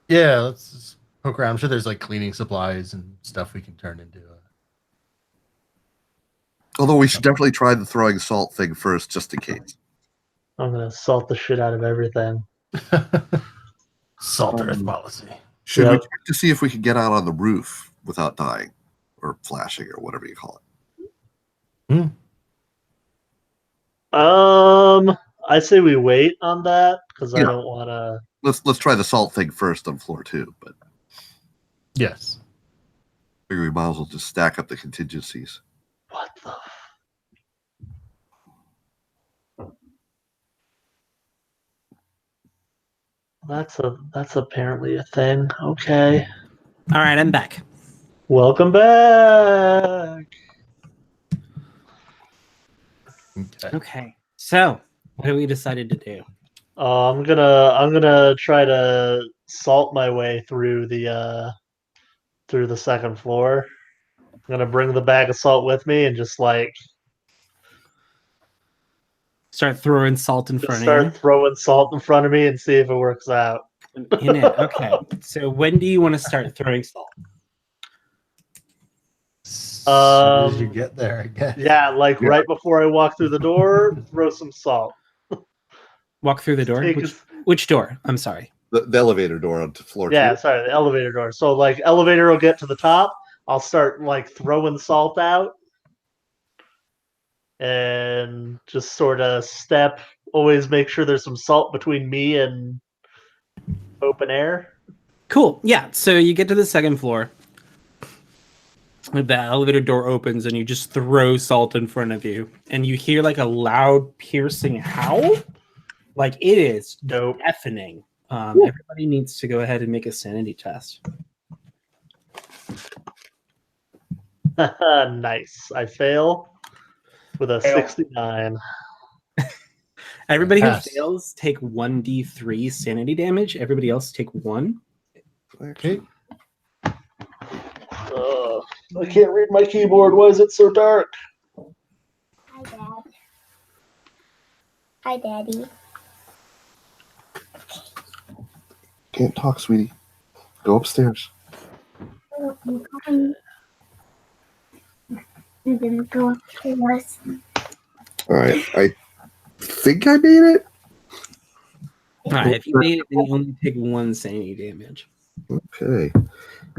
Yeah, let's just poke around. I'm sure there's like cleaning supplies and stuff we can turn into. Although we should definitely try the throwing salt thing first, just in case. I'm gonna salt the shit out of everything. Salt Earth policy. Should we Yep. check to see if we can get out on the roof without dying or flashing or whatever you call it? I say we wait on that because I Yeah. don't want to. Let's try the salt thing first on floor 2, but Yes. figure we might as well just stack up the contingencies. What the? That's apparently a thing. Okay. All right, I'm back. Welcome back. Okay. Okay. So, what have we decided to do? I'm gonna try to salt my way through the second floor. I'm gonna bring the bag of salt with me and just like Start throwing salt in front start of throwing salt in front of me and see if it works out. you. In it. Okay. So, when do you want to start throwing salt? As soon as you get there, I guess. Yeah, like right before I walk through the door, throw some salt. Walk through the door. Take Which door? I'm sorry. The elevator door onto floor 2. Yeah, sorry, the elevator door. So like elevator will get to the top. I'll start like throwing salt out and just sort of step. Always make sure there's some salt between me and open air. Cool. Yeah. So you get to the second floor. The elevator door opens and you just throw salt in front of you, and you hear like a loud, piercing howl. Like it is Dope. deafening. Everybody needs to go ahead and make a sanity test. Nice. I fail with a Fail. 69. Everybody who Pass. fails take 1d3 sanity damage. Everybody else take 1. Okay. I can't read my keyboard. Why is it so dark? Hi, Dad. Hi, Daddy. Can't talk, sweetie. Go upstairs. I'm going. I'm gonna go upstairs. All right. I think I made it. All right. If you made it, then you only take 1 sanity damage. Okay.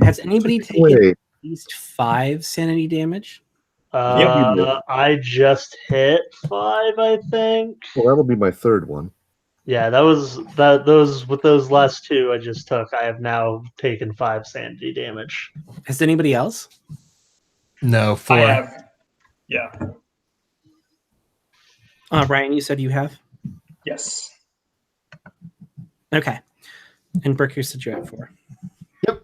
Has anybody taken Wait. at least 5 sanity damage? I just hit 5, I think. Well, that'll be my third one. Yeah, those with those last 2 I just took. I have now taken 5 sanity damage. Has anybody else? No, 4. I have. Yeah. Ryan, you said you have? Yes. Okay. And Burke, you said you had 4. Yep.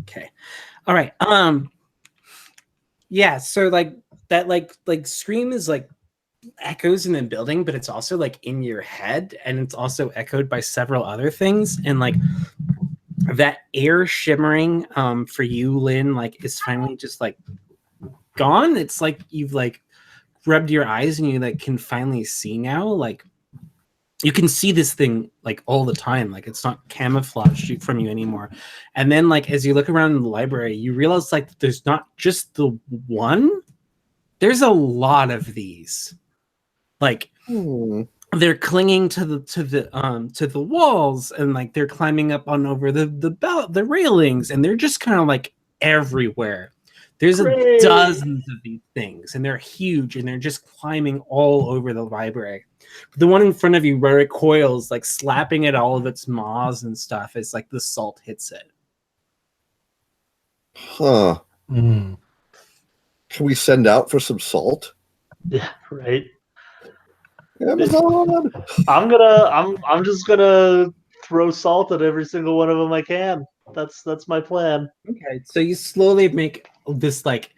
Okay. All right. Yeah, so like that like scream is like echoes in the building, but it's also like in your head, and it's also echoed by several other things, and like that air shimmering for you, Lynn, like is finally just like gone. It's like you've like rubbed your eyes and you like can finally see now. Like you can see this thing like all the time. Like it's not camouflaged from you anymore. And then like as you look around in the library, you realize like there's not just the one. There's a lot of these. Like they're clinging to the walls, and like they're climbing up on over the railings, and they're just kind of like everywhere. There's dozens of these things, and they're huge, and they're just climbing all over the library. The one in front of you, where it coils, like slapping at all of its maws and stuff, is like the salt hits it. Huh. Can we send out for some salt? Yeah, right. Amazon. I'm just gonna throw salt at every single one of them I can. That's my plan. Okay, so you slowly make this like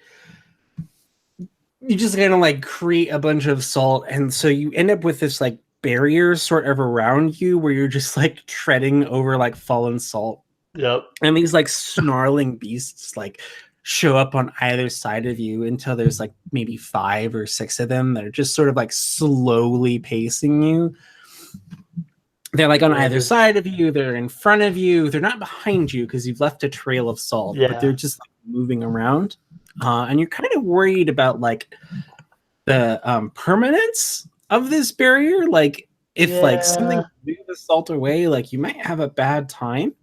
you just kind of like create a bunch of salt, and so you end up with this like barrier sort of around you where you're just like treading over like fallen salt, Yep. and these like snarling beasts like show up on either side of you until there's like maybe 5 or 6 of them that are just sort of like slowly pacing you. They're like on either side of you, they're in front of you, they're not behind you because you've left a trail of salt, but they're just like, moving around. And you're kind of worried about like the permanence of this barrier. Like if like something blew the salt away, like you might have a bad time.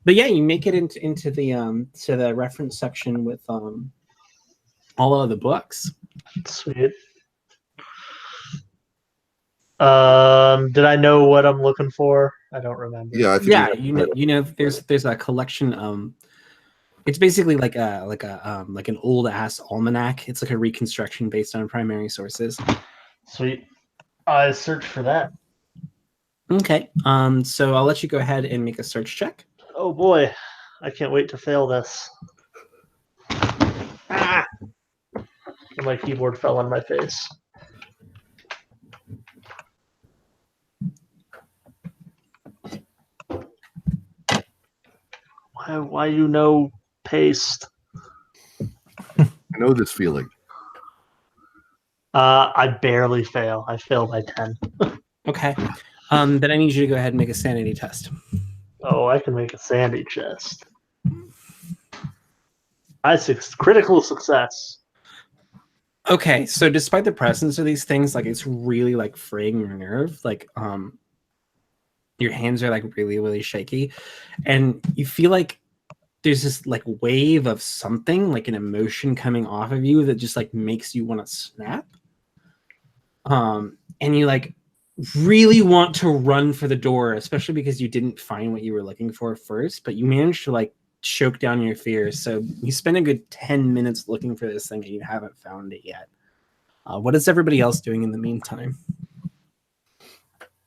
But yeah, you make it into the to the reference section with all of the books. Sweet. Did I know what I'm looking for? I don't remember. Yeah, I think Yeah, you know there's a collection. It's basically like an old ass almanac. It's like a reconstruction based on primary sources. Sweet. I search for that. Okay. So I'll let you go ahead and make a search check. Oh boy, I can't wait to fail this. Ah! My keyboard fell on my face. Why you know paste? I know this feeling. I barely fail. I fail by 10. Okay. Then I need you to go ahead and make a sanity test. Oh, I can make a sandy chest. Critical success. Okay, so despite the presence of these things, like it's really like fraying your nerve. Like your hands are like really, really shaky. And you feel like there's this like wave of something, like an emotion coming off of you that just like makes you want to snap. And you like really want to run for the door, especially because you didn't find what you were looking for first, but you managed to like choke down your fears. So you spend a good 10 minutes looking for this thing and you haven't found it yet. What is everybody else doing in the meantime?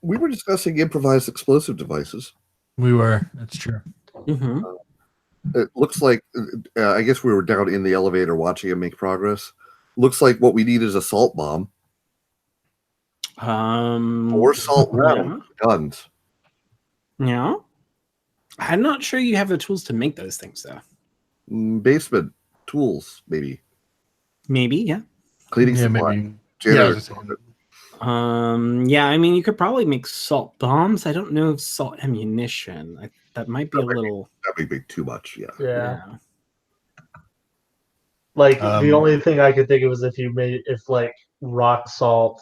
We were discussing improvised explosive devices. We were. That's true. Mm-hmm. It looks like, I guess we were down in the elevator watching him make progress. Looks like what we need is a salt bomb. Or salt round guns. Yeah. I'm not sure you have the tools to make those things, though. Basement tools, maybe. Maybe, yeah. Cleaning supply. Janitor. Yeah, I mean, you could probably make salt bombs. I don't know if salt ammunition. That might be a little. That might be too much. Yeah. Yeah. Like the only thing I could think of is if like rock salt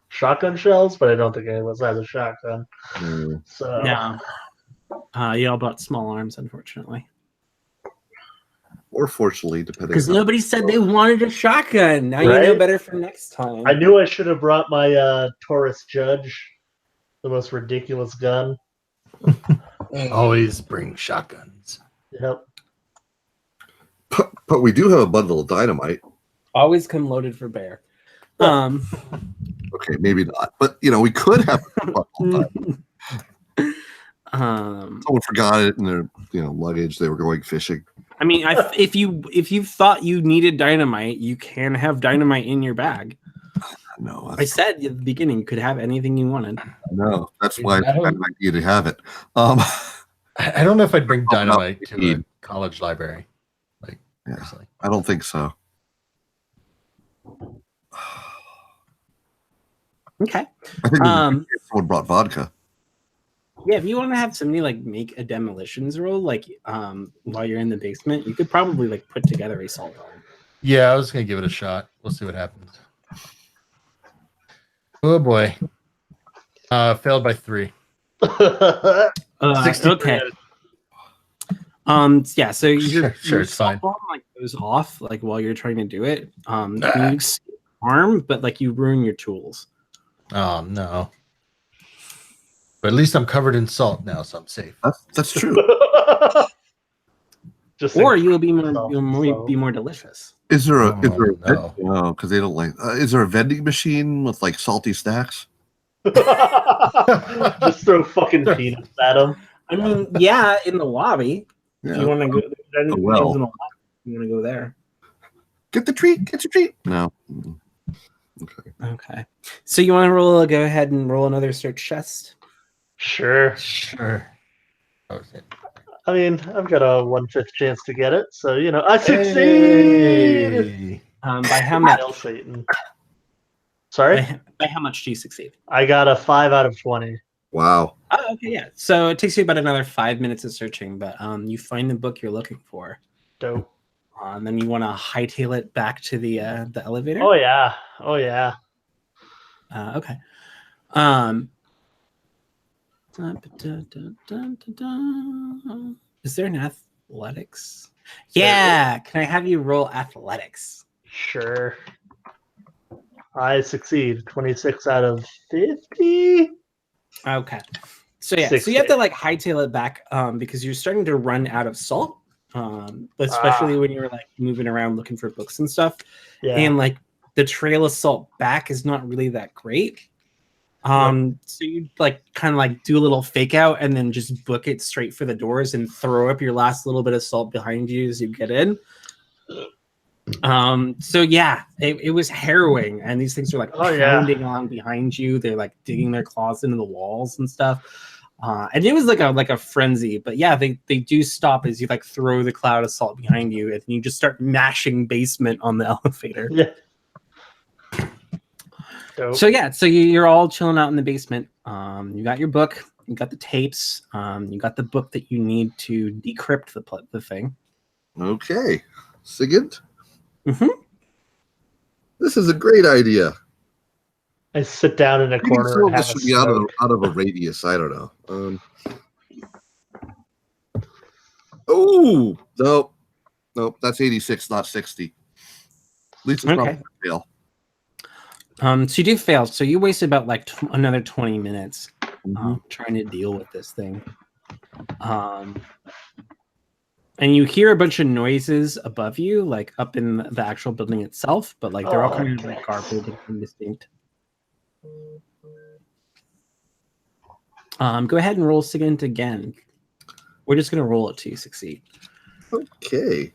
shotgun shells, but I don't think anyone has a shotgun. So no. Y'all bought small arms, unfortunately. Or fortunately, depending. Because nobody said they wanted a shotgun. Now you know better for next time. I knew I should have brought my Taurus Judge, the most ridiculous gun. Always bring shotguns. Yep. But we do have a bundle of dynamite. Always come loaded for bear. Okay, maybe not. But we could have a bundle of dynamite. Someone forgot it in their luggage. They were going fishing. I mean, if you thought you needed dynamite, you can have dynamite in your bag. No, I said at the beginning you could have anything you wanted. No, that's why I like you to have it. I don't know if I'd bring dynamite to a college library. Seriously. I don't think so. Okay. I think someone brought vodka. Yeah, if you want to have somebody like make a demolitions roll, like while you're in the basement, you could probably like put together a salt bomb. Yeah, I was gonna give it a shot. We'll see what happens. Oh boy. Failed by 3. Okay. Yeah, so your it's fine. bomb like goes off like while you're trying to do it. You arm, but like you ruin your tools. Oh no. But at least I'm covered in salt now, so I'm safe. That's true. Just Or you will be more, yourself, be more delicious. Is there a no. no, because they don't like. Is there a vending machine with like salty snacks? Just throw fucking peanuts at them. I mean, yeah, in the lobby. If you Yeah. want to go, Oh, well. in the lobby, you want to go there. Get the treat. Get your treat. No. Okay. Okay. So you want to roll? Go ahead and roll another search chest. Sure. Sure. Okay. I mean, I've got a 1/5 chance to get it, so I succeed. Hey. By how much? Hail Satan. Sorry, By how much do you succeed? I got a 5 out of 20. Wow. Oh, okay, yeah. So it takes you about another 5 minutes of searching, but you find the book you're looking for. Dope. And then you want to hightail it back to the elevator. Oh yeah. Oh yeah. Okay. Is there an athletics? Yeah. Can I have you roll athletics? Sure. I succeed. 26 out of 50. Okay. So yeah, so you have to like hightail it back because you're starting to run out of salt. Especially when you're like moving around looking for books and stuff. Yeah. And like the trail of salt back is not really that great. So you like kind of like do a little fake out and then just book it straight for the doors and throw up your last little bit of salt behind you as you get in. So yeah, it was harrowing, and these things are like pounding on behind you. They're like digging their claws into the walls and stuff. And it was like a frenzy, but yeah, they do stop as you like throw the cloud of salt behind you, and you just start mashing basement on the elevator. Yeah. Dope. So yeah, so you're all chilling out in the basement. You got your book, you got the tapes, you got the book that you need to decrypt the thing. Okay. Sigint? Mm-hmm. This is a great idea. I sit down in a corner and have this a should be out smoke. of a radius. I don't know. Oh nope. That's 86, not 60. At least it's not a fail. So you do fail. So you wasted about like another 20 minutes trying to deal with this thing. And you hear a bunch of noises above you, like up in the actual building itself, but like they're all kind of like garbled and indistinct. Go ahead and roll Sigint again. We're just gonna roll it till you succeed. Okay.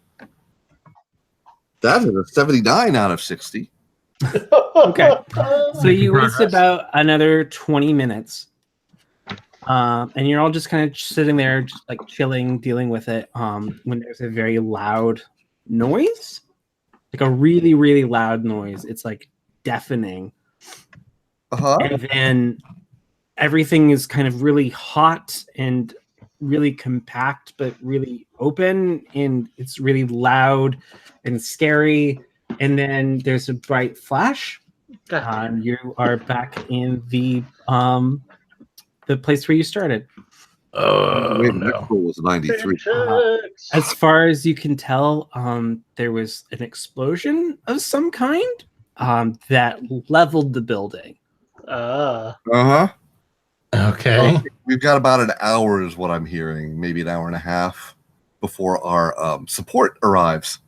That is a 79 out of 60. Okay. So you waste about another 20 minutes. And you're all just kind of sitting there, just like chilling, dealing with it. When there's a very loud noise, like a really, really loud noise. It's like deafening. And then everything is kind of really hot and really compact, but really open, and it's really loud and scary. And then there's a bright flash. You are back in the place where you started. Wait, no. Was 93. As far as you can tell, there was an explosion of some kind that leveled the building. Okay. We've got about an hour is what I'm hearing, maybe an hour and a half before our support arrives.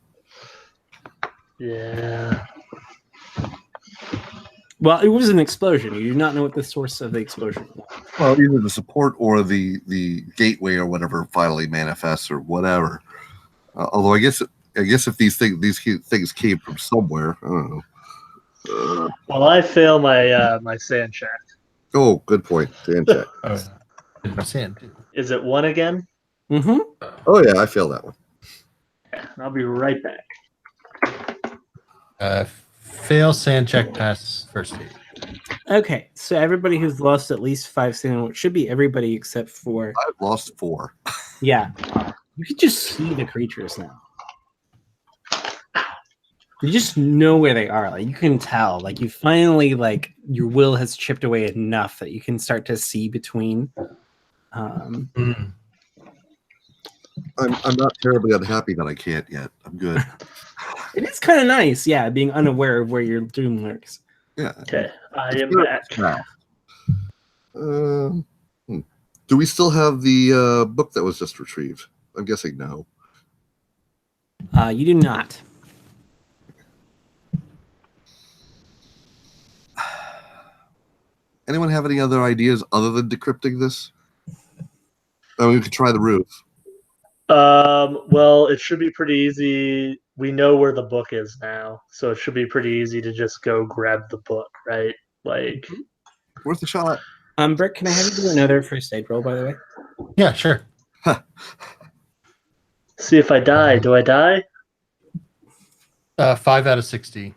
Yeah. Well, it was an explosion. You do not know what the source of the explosion was. Well, either the support or the gateway or whatever finally manifests or whatever. Although I guess if these things came from somewhere, I don't know. Well, I fail my sand check. Oh, good point. Sand check. Sand. Is it 1 again? Mm-hmm. Oh yeah, I failed that one. Yeah, I'll be right back. Fail sand check, pass first aid. Okay, so everybody who's lost at least 5 sand, which should be everybody except for... I've lost 4. Yeah. You can just see the creatures now. You just know where they are. Like you can tell. Like you finally, like your will has chipped away enough that you can start to see between. I'm not terribly unhappy that I can't yet. I'm good. It is kind of nice, yeah, being unaware of where your doom lurks. Yeah. Okay, I am back. Do we still have the book that was just retrieved? I'm guessing no. You do not. Anyone have any other ideas other than decrypting this? Oh, we could try the roof. Well, it should be pretty easy. We know where the book is now, so it should be pretty easy to just go grab the book, right? Like, Worth a shot. Brick, can I have you do another first aid roll, by the way? Yeah, sure. see if I die. Do I die? 5 out of 60.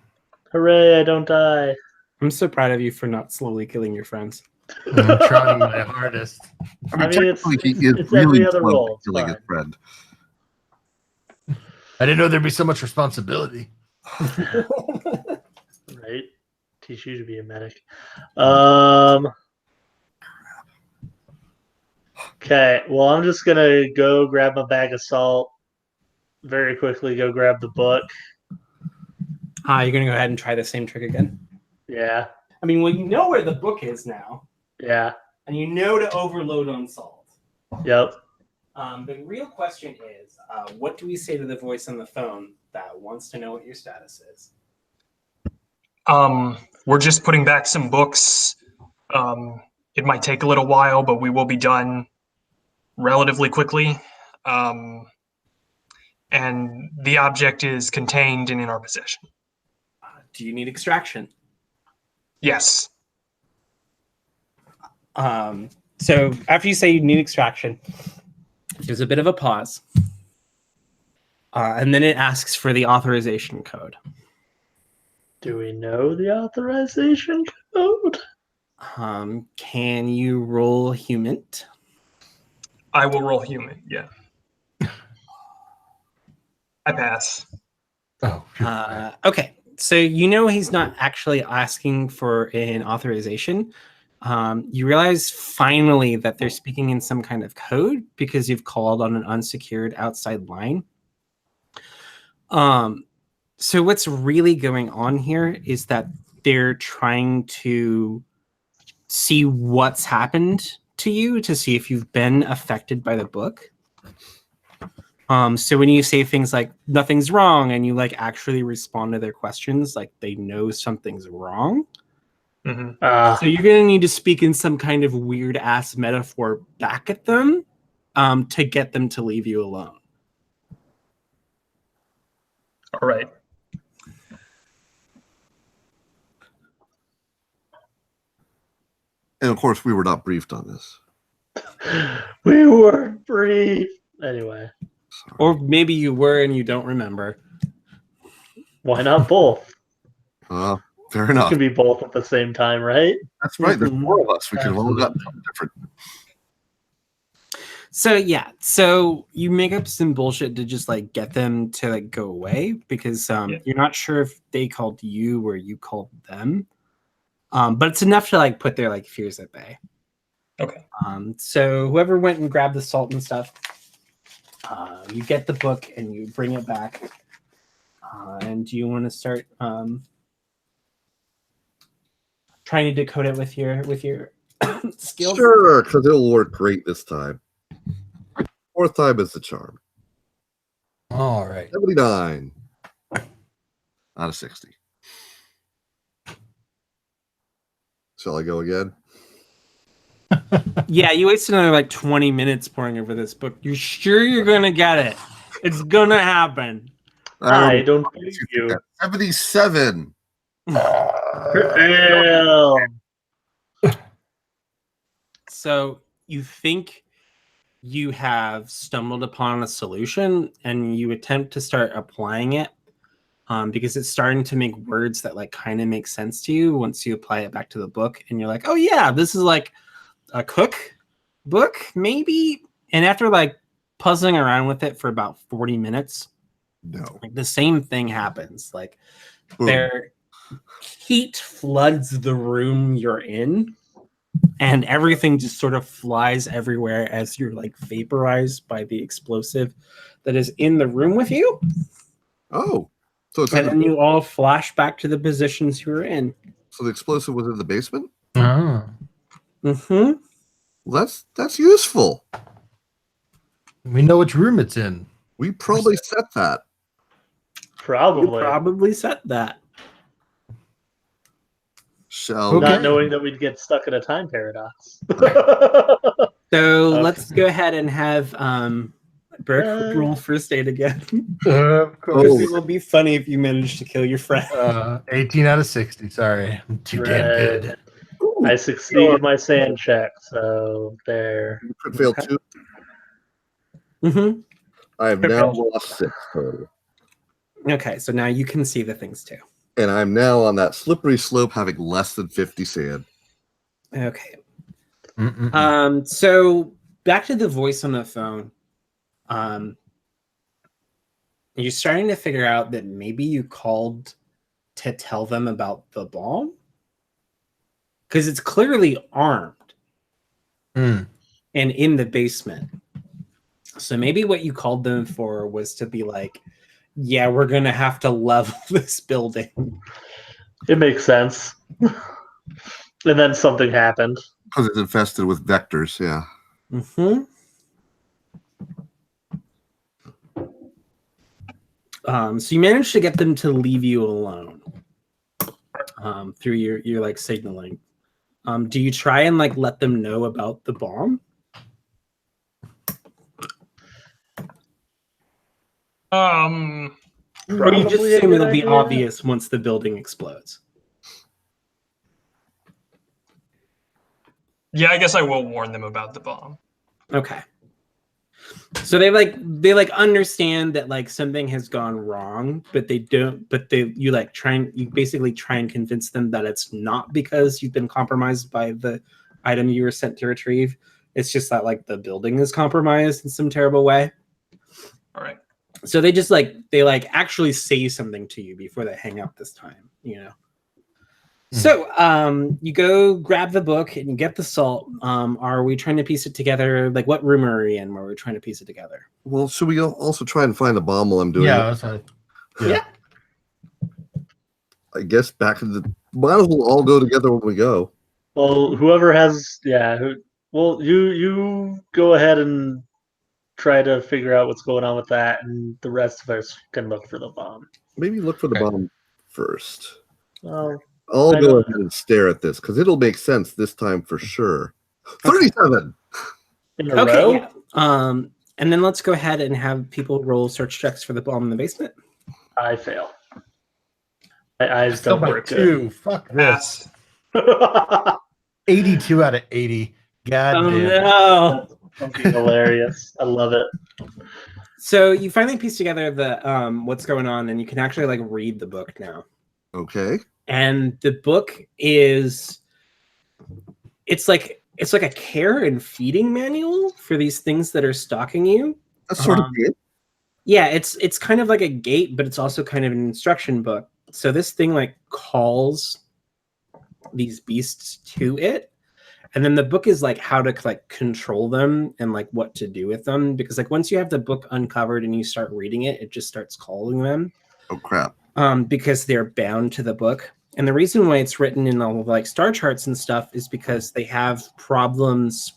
Hooray, I don't die. I'm so proud of you for not slowly killing your friends. I'm trying my hardest. I mean, it's technically, he is it's really every other close to roll. It's killing his fine. friend. I didn't know there'd be so much responsibility. Right? Teach you to be a medic. Okay, well, I'm just gonna go grab my bag of salt. Very quickly, go grab the book. You're going to go ahead and try the same trick again? Yeah, I mean, well, you know where the book is now, yeah, and you know to overload on salt. yep. The real question is, what do we say to the voice on the phone that wants to know what your status is? We're just putting back some books. It might take a little while, but we will be done relatively quickly. And the object is contained and in our possession. Do you need extraction? Yes. So after you say you need extraction, there's a bit of a pause. And then it asks for the authorization code. Do we know the authorization code? Can you roll human? I will roll human, yeah. I pass. Oh, Okay, so you know he's not actually asking for an authorization. You realize finally that they're speaking in some kind of code because you've called on an unsecured outside line. So what's really going on here is that they're trying to see what's happened to you to see if you've been affected by the book. So when you say things like nothing's wrong and you like actually respond to their questions, like they know something's wrong. Mm-hmm. So you're gonna need to speak in some kind of weird ass metaphor back at them to get them to leave you alone. All right. And of course, we were not briefed on this. We weren't briefed. Anyway, Sorry. Or maybe you were and you don't remember. why not both? Fair It enough. can be both at the same time, right? That's right. There's Mhm. 4 of us. We could have all gotten something different. So yeah, so you make up some bullshit to just like get them to like go away because you're not sure if they called you or you called them. But it's enough to like put their like fears at bay. Okay. So whoever went and grabbed the salt and stuff, you get the book and you bring it back. And do you want to start trying to decode it with your skills? Sure, because it'll work great this time. 4th time is the charm. all right. 79 out of 60. Shall I go again? Yeah, you wasted another like 20 minutes poring over this book. You're sure you're gonna get it? It's gonna happen. I don't believe you. 77. Damn. So you think you have stumbled upon a solution and you attempt to start applying it because it's starting to make words that like kind of make sense to you once you apply it back to the book and you're like, oh yeah, this is like a cook book maybe. And after like puzzling around with it for about 40 minutes, No. like the same thing happens. Like Boom. their heat floods the room you're in and everything just sort of flies everywhere as you're like vaporized by the explosive that is in the room with you. Oh, so it's And then you all flash back to the positions you were in. so the explosive was in the basement? Oh. Mm-hmm. Well, that's useful. We know which room it's in. We probably set that. Probably. probably set that. Shall Okay. Not knowing that we'd get stuck in a time paradox. So Okay. let's go ahead and have Burke roll first aid again. Of Because Oh. it will be funny if you manage to kill your friend. 18 out of 60. Sorry. I'm too damn Right. good. I succeed my sand check, so there. you could fail Okay. 2? Mm-hmm. I have now lost 6 total. Okay, so now you can see the things too. And I'm now on that slippery slope having less than 50 sand. Okay. Mm-mm-mm. So back to the voice on the phone. You're starting to figure out that maybe you called to tell them about the bomb. Because it's clearly armed Mm. and in the basement. So maybe what you called them for was to be like, yeah, we're going to have to level this building. It makes sense. And then something happened. Because it's infested with vectors, yeah. Mm-hmm. So you managed to get them to leave you alone through your like signaling. Do you try and like let them know about the bomb? Or you just Probably a assume good it'll be idea. obvious once the building explodes? Yeah, I guess I will warn them about the bomb. Okay. So they understand that like something has gone wrong, but they don't. But you basically try and convince them that it's not because you've been compromised by the item you were sent to retrieve. It's just that like the building is compromised in some terrible way. All right. So they actually say something to you before they hang up this time, you know. So you go grab the book and you get the salt. Are we trying to piece it together? Like, what room are we in where we're trying to piece it together? Well, should we also try and find the bomb while I'm doing Yeah, it? that's right. Yeah. I guess back in the... Might as well all go together when we go. Well, whoever has, you go ahead and try to figure out what's going on with that, and the rest of us can look for the bomb. Maybe look for the Okay. bomb first. Well, I'll I go don't- ahead and stare at this because it'll make sense this time for sure. 37. in a Okay. row? Yeah. And then let's go ahead and have people roll search checks for the bomb in the basement. I fail. My eyes Still don't by work 2. Fuck this. good. 82 out of 80. God Oh damn. no! That's fucking hilarious. I love it. So you finally piece together the what's going on, and you can actually like read the book now. Okay. And the book is it's like a care and feeding manual for these things that are stalking you. That's sort of good. Yeah, it's kind of like a gate, but it's also kind of an instruction book. So this thing like calls these beasts to it, and then the book is like how to like control them and like what to do with them, because like once you have the book uncovered and you start reading it, it just starts calling them. Oh, crap. Because they're bound to the book. And the reason why it's written in all of like star charts and stuff is because they have problems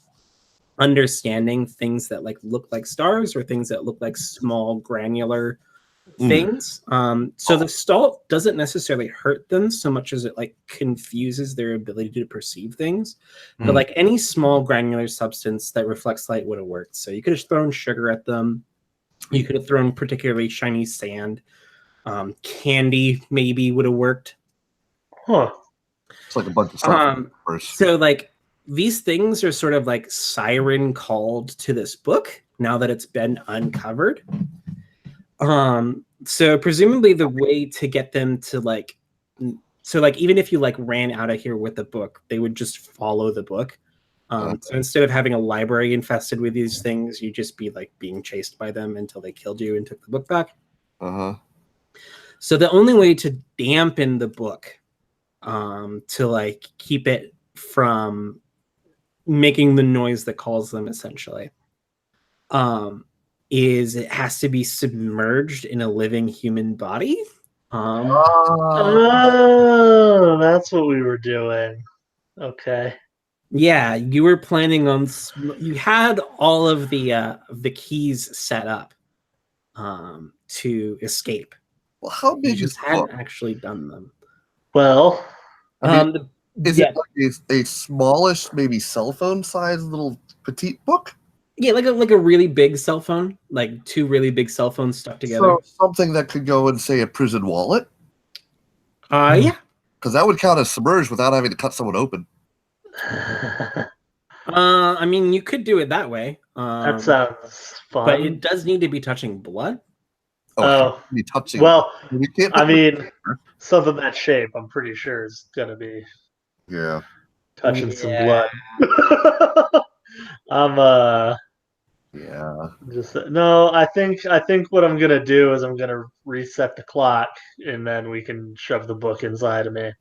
understanding things that like look like stars or things that look like small granular things. So the salt doesn't necessarily hurt them so much as it like confuses their ability to perceive things. But like any small granular substance that reflects light would have worked. So you could have thrown sugar at them. You could have thrown particularly shiny sand. Candy maybe would have worked. Huh. It's like a bunch of stuff. First. So like these things are sort of like siren called to this book now that it's been uncovered. So presumably the way to get them to like, so like even if you like ran out of here with the book, they would just follow the book. So instead of having a library infested with these things, you'd just be like being chased by them until they killed you and took the book back. So the only way to dampen the book, to like keep it from making the noise that calls them essentially, is it has to be submerged in a living human body. Oh, that's what we were doing. Okay. Yeah, you were planning on. You had all of the keys set up to escape. Well, how You big is just the hadn't book? actually done them. Well, I mean, Is yeah, it like a smallish, maybe cell phone size little petite book? yeah, like a really big cell phone, like two really big cell phones stuck together. So something that could go in, say, a prison wallet? Yeah. Because that would count as submerged without having to cut someone open. I mean, you could do it that way. that sounds fun. But it does need to be touching blood. Oh, be touching. well, we can't. I mean, something that shape, I'm pretty sure is gonna be Yeah. touching some Yeah. blood. I'm Yeah. just no. I think what I'm gonna do is I'm gonna reset the clock, and then we can shove the book inside of me.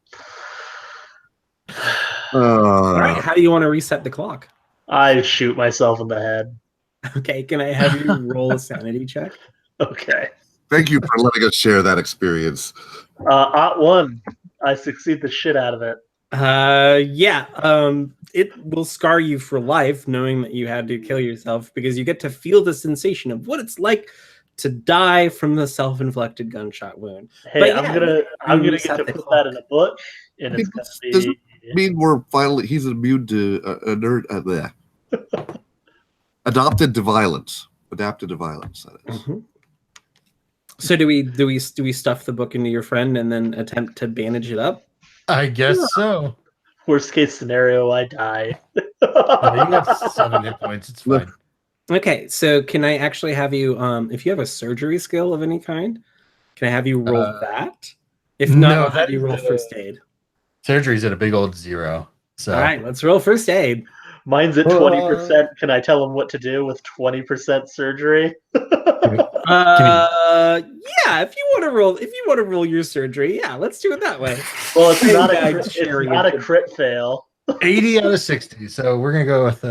All right. How do you want to reset the clock? I shoot myself in the head. Okay. Can I have you roll a sanity check? Okay. Thank you for letting us share that experience. @1. I succeed the shit out of it. Yeah. It will scar you for life knowing that you had to kill yourself because you get to feel the sensation of what it's like to die from the self-inflicted gunshot wound. Hey, But I'm yeah, gonna get reset to the put clock. that in a book, and it's gonna Does be. it mean we're finally he's immune to adopted to violence. Adapted to violence. That is. Mhm. So do we stuff the book into your friend and then attempt to bandage it up? I guess so. Worst case scenario, I die. Yeah, you got 7 hit points. It's fine. Okay, so can I actually have you, if you have a surgery skill of any kind, can I have you roll that? If not, no, I'll have that you roll is, first aid. Surgery's at a big old 0. So All right, let's roll first aid. Mine's at 20%. Can I tell him what to do with 20% surgery? Yeah, if you want to roll your surgery, yeah, let's do it that way. Well, it's not a Guide crit, Sherry it's not a into- crit fail. 80 out of 60. So we're gonna go with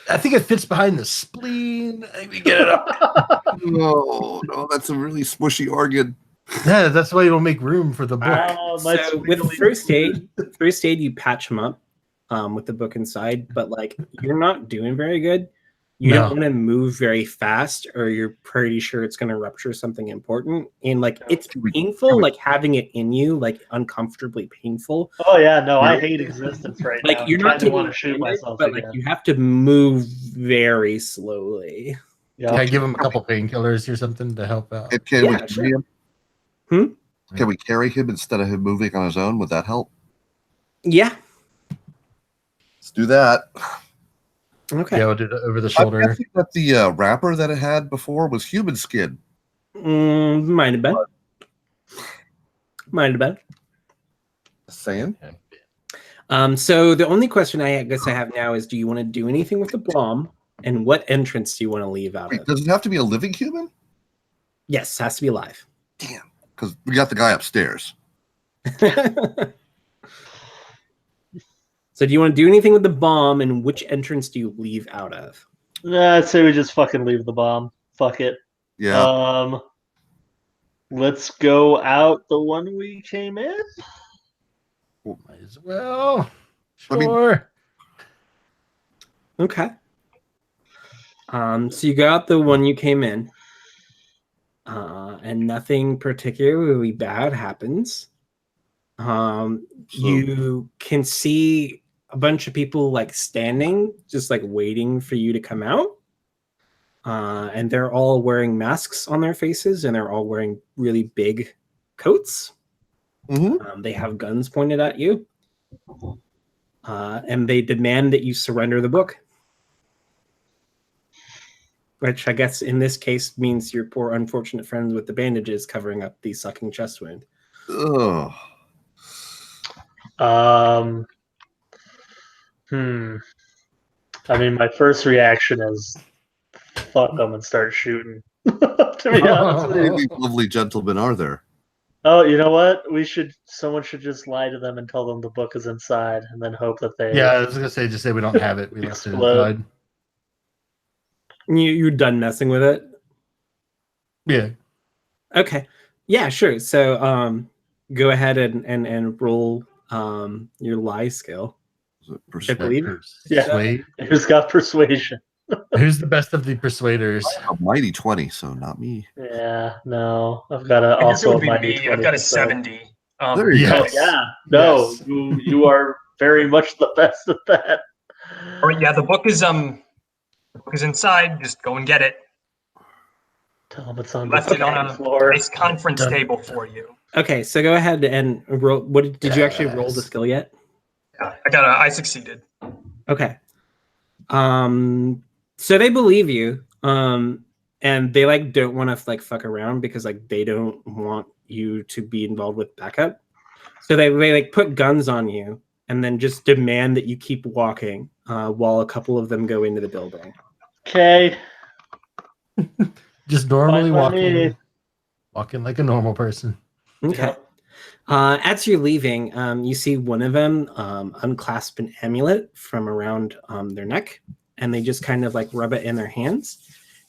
I think it fits behind the spleen. I think we get it up. No, that's a really smushy organ. Yeah, that's why you'll make room for the book. So with first aid, you patch him up with the book inside, but like you're not doing very good. You don't want to move very fast, or you're pretty sure it's going to rupture something important. And like it's painful, like having it in you, like uncomfortably painful. Oh yeah, no, I hate existence right now. Like you're not want to taking shoot damage, myself but again. like you have to move very slowly. Yeah. Can I give him a couple painkillers or something to help out? And can we carry him? Can we carry him instead of him moving on his own? Would that help? Yeah. Let's do that. Okay. Yeah, we'll do it over the I'm shoulder. guessing that the wrapper that it had before was human skin. Might have been. Might have been. Saying. So the only question I guess I have now is, do you want to do anything with the bomb, and what entrance do you want to leave out Wait, of? does it have to be a living human? Yes, has to be alive. Damn, because we got the guy upstairs. So do you want to do anything with the bomb, and which entrance do you leave out of? I'd say we just fucking leave the bomb. Fuck it. Yeah. Let's go out the one we came in. Might as well. I mean- Sure. Okay. So you go out the one you came in, and nothing particularly bad happens. You can see a bunch of people like standing, just like waiting for you to come out. And they're all wearing masks on their faces, and they're all wearing really big coats. They have guns pointed at you. And they demand that you surrender the book. Which I guess in this case means your poor unfortunate friends with the bandages covering up the sucking chest wound. Ugh. I mean, my first reaction is fuck them and start shooting. To be honest with How you. many lovely gentlemen are there? Oh, you know what? Someone should just lie to them and tell them the book is inside, and then hope that they. Yeah, I was gonna say, just say we don't have it. We left it Explode. inside. You're done messing with it? Yeah. Okay. Yeah, sure. So go ahead and roll your lie skill. I believe. Yeah. Persuade. Who's got persuasion? Who's the best of the persuaders? A mighty 20, so not me. Yeah, no. I've got a, I guess it also would a be mighty me. I've got a 20%. 70. There you Oh Yes. yeah, no, Yes. you are very much the best at that. All right, yeah, the book is inside. Just go and get it. Tell him it's on the Left it on second a floor. nice conference Done. table for you. Okay, so go ahead and roll. What did you actually roll the Yes. skill yet? Yeah, I succeeded. Okay. So they believe you. And they like don't want to like fuck around because like they don't want you to be involved with backup. So they like put guns on you and then just demand that you keep walking while a couple of them go into the building. Okay. Just normally Fine by me. walking like a normal person. Okay. Yep. As you're leaving, you see one of them unclasp an amulet from around their neck, and they just kind of like rub it in their hands.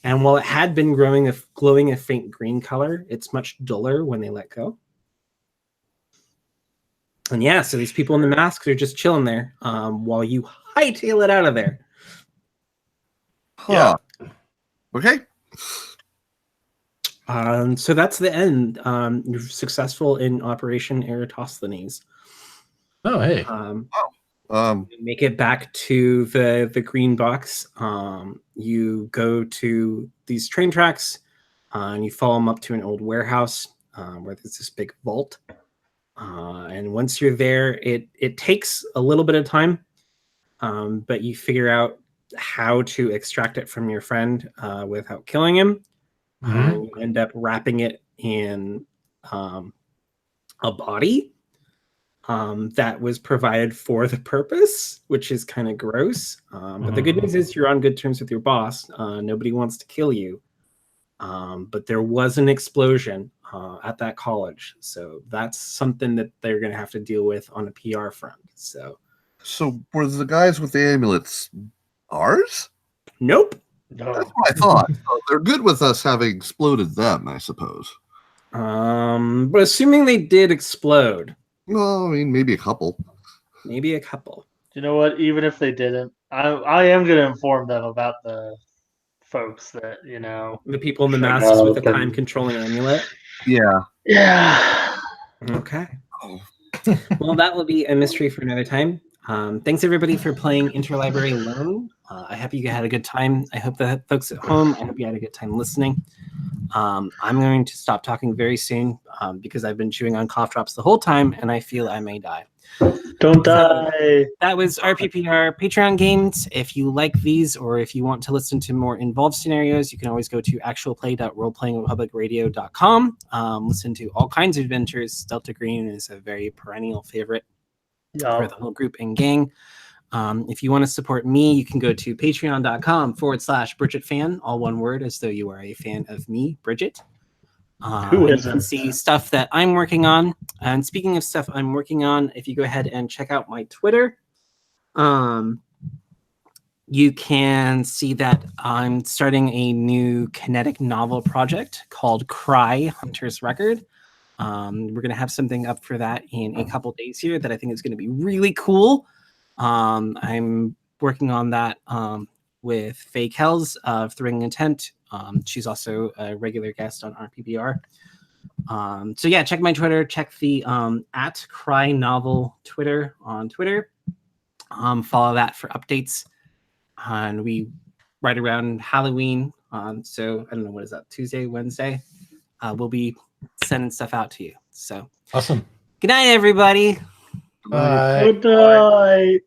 And while it had been glowing a faint green color, it's much duller when they let go. And yeah, so these people in the masks are just chilling there while you hightail it out of there. Huh. Okay. So that's the end. You're successful in Operation Eratosthenes. Oh, hey. Make it back to the green box. You go to these train tracks and you follow them up to an old warehouse where there's this big vault. And once you're there, it takes a little bit of time, but you figure out how to extract it from your friend without killing him. You end up wrapping it in a body that was provided for the purpose, which is kind of gross. But the good news is you're on good terms with your boss. Nobody wants to kill you. But there was an explosion at that college. So that's something that they're going to have to deal with on a PR front. So were the guys with the amulets ours? nope. No. That's what I thought. So they're good with us having exploded them, I suppose. But assuming they did explode, Well, I mean, maybe a couple. maybe a couple. You know what? Even if they didn't, I am going to inform them about the folks that, The people in the Check masks with the out the- time controlling amulet. Yeah. Yeah. Okay. Oh. Well, that will be a mystery for another time. Thanks everybody for playing Interlibrary alone. I hope you had a good time. I hope the folks at home, I hope you had a good time listening. I'm going to stop talking very soon because I've been chewing on cough drops the whole time and I feel I may die. Don't die. That was RPPR Patreon games. If you like these or if you want to listen to more involved scenarios, you can always go to actualplay.roleplayingrepublicradio.com. Listen to all kinds of adventures. Delta Green is a very perennial favorite for the whole group and gang. If you want to support me, you can go to patreon.com/BridgetFan, all one word, as though you are a fan of me, Bridget. Who You isn't? can see stuff that I'm working on. And speaking of stuff I'm working on, if you go ahead and check out my Twitter, you can see that I'm starting a new kinetic novel project called Cry Hunter's Record. We're going to have something up for that in a couple days here that I think is going to be really cool. I'm working on that with Faye Kells of Thrilling Intent. She's also a regular guest on RPPR. So yeah, check my Twitter, check the at Cry Novel Twitter on Twitter. Follow that for updates. And we right around Halloween. So I don't know, what is that, Tuesday, Wednesday? We'll be sending stuff out to you. So Awesome. good night, everybody. Bye. Good night.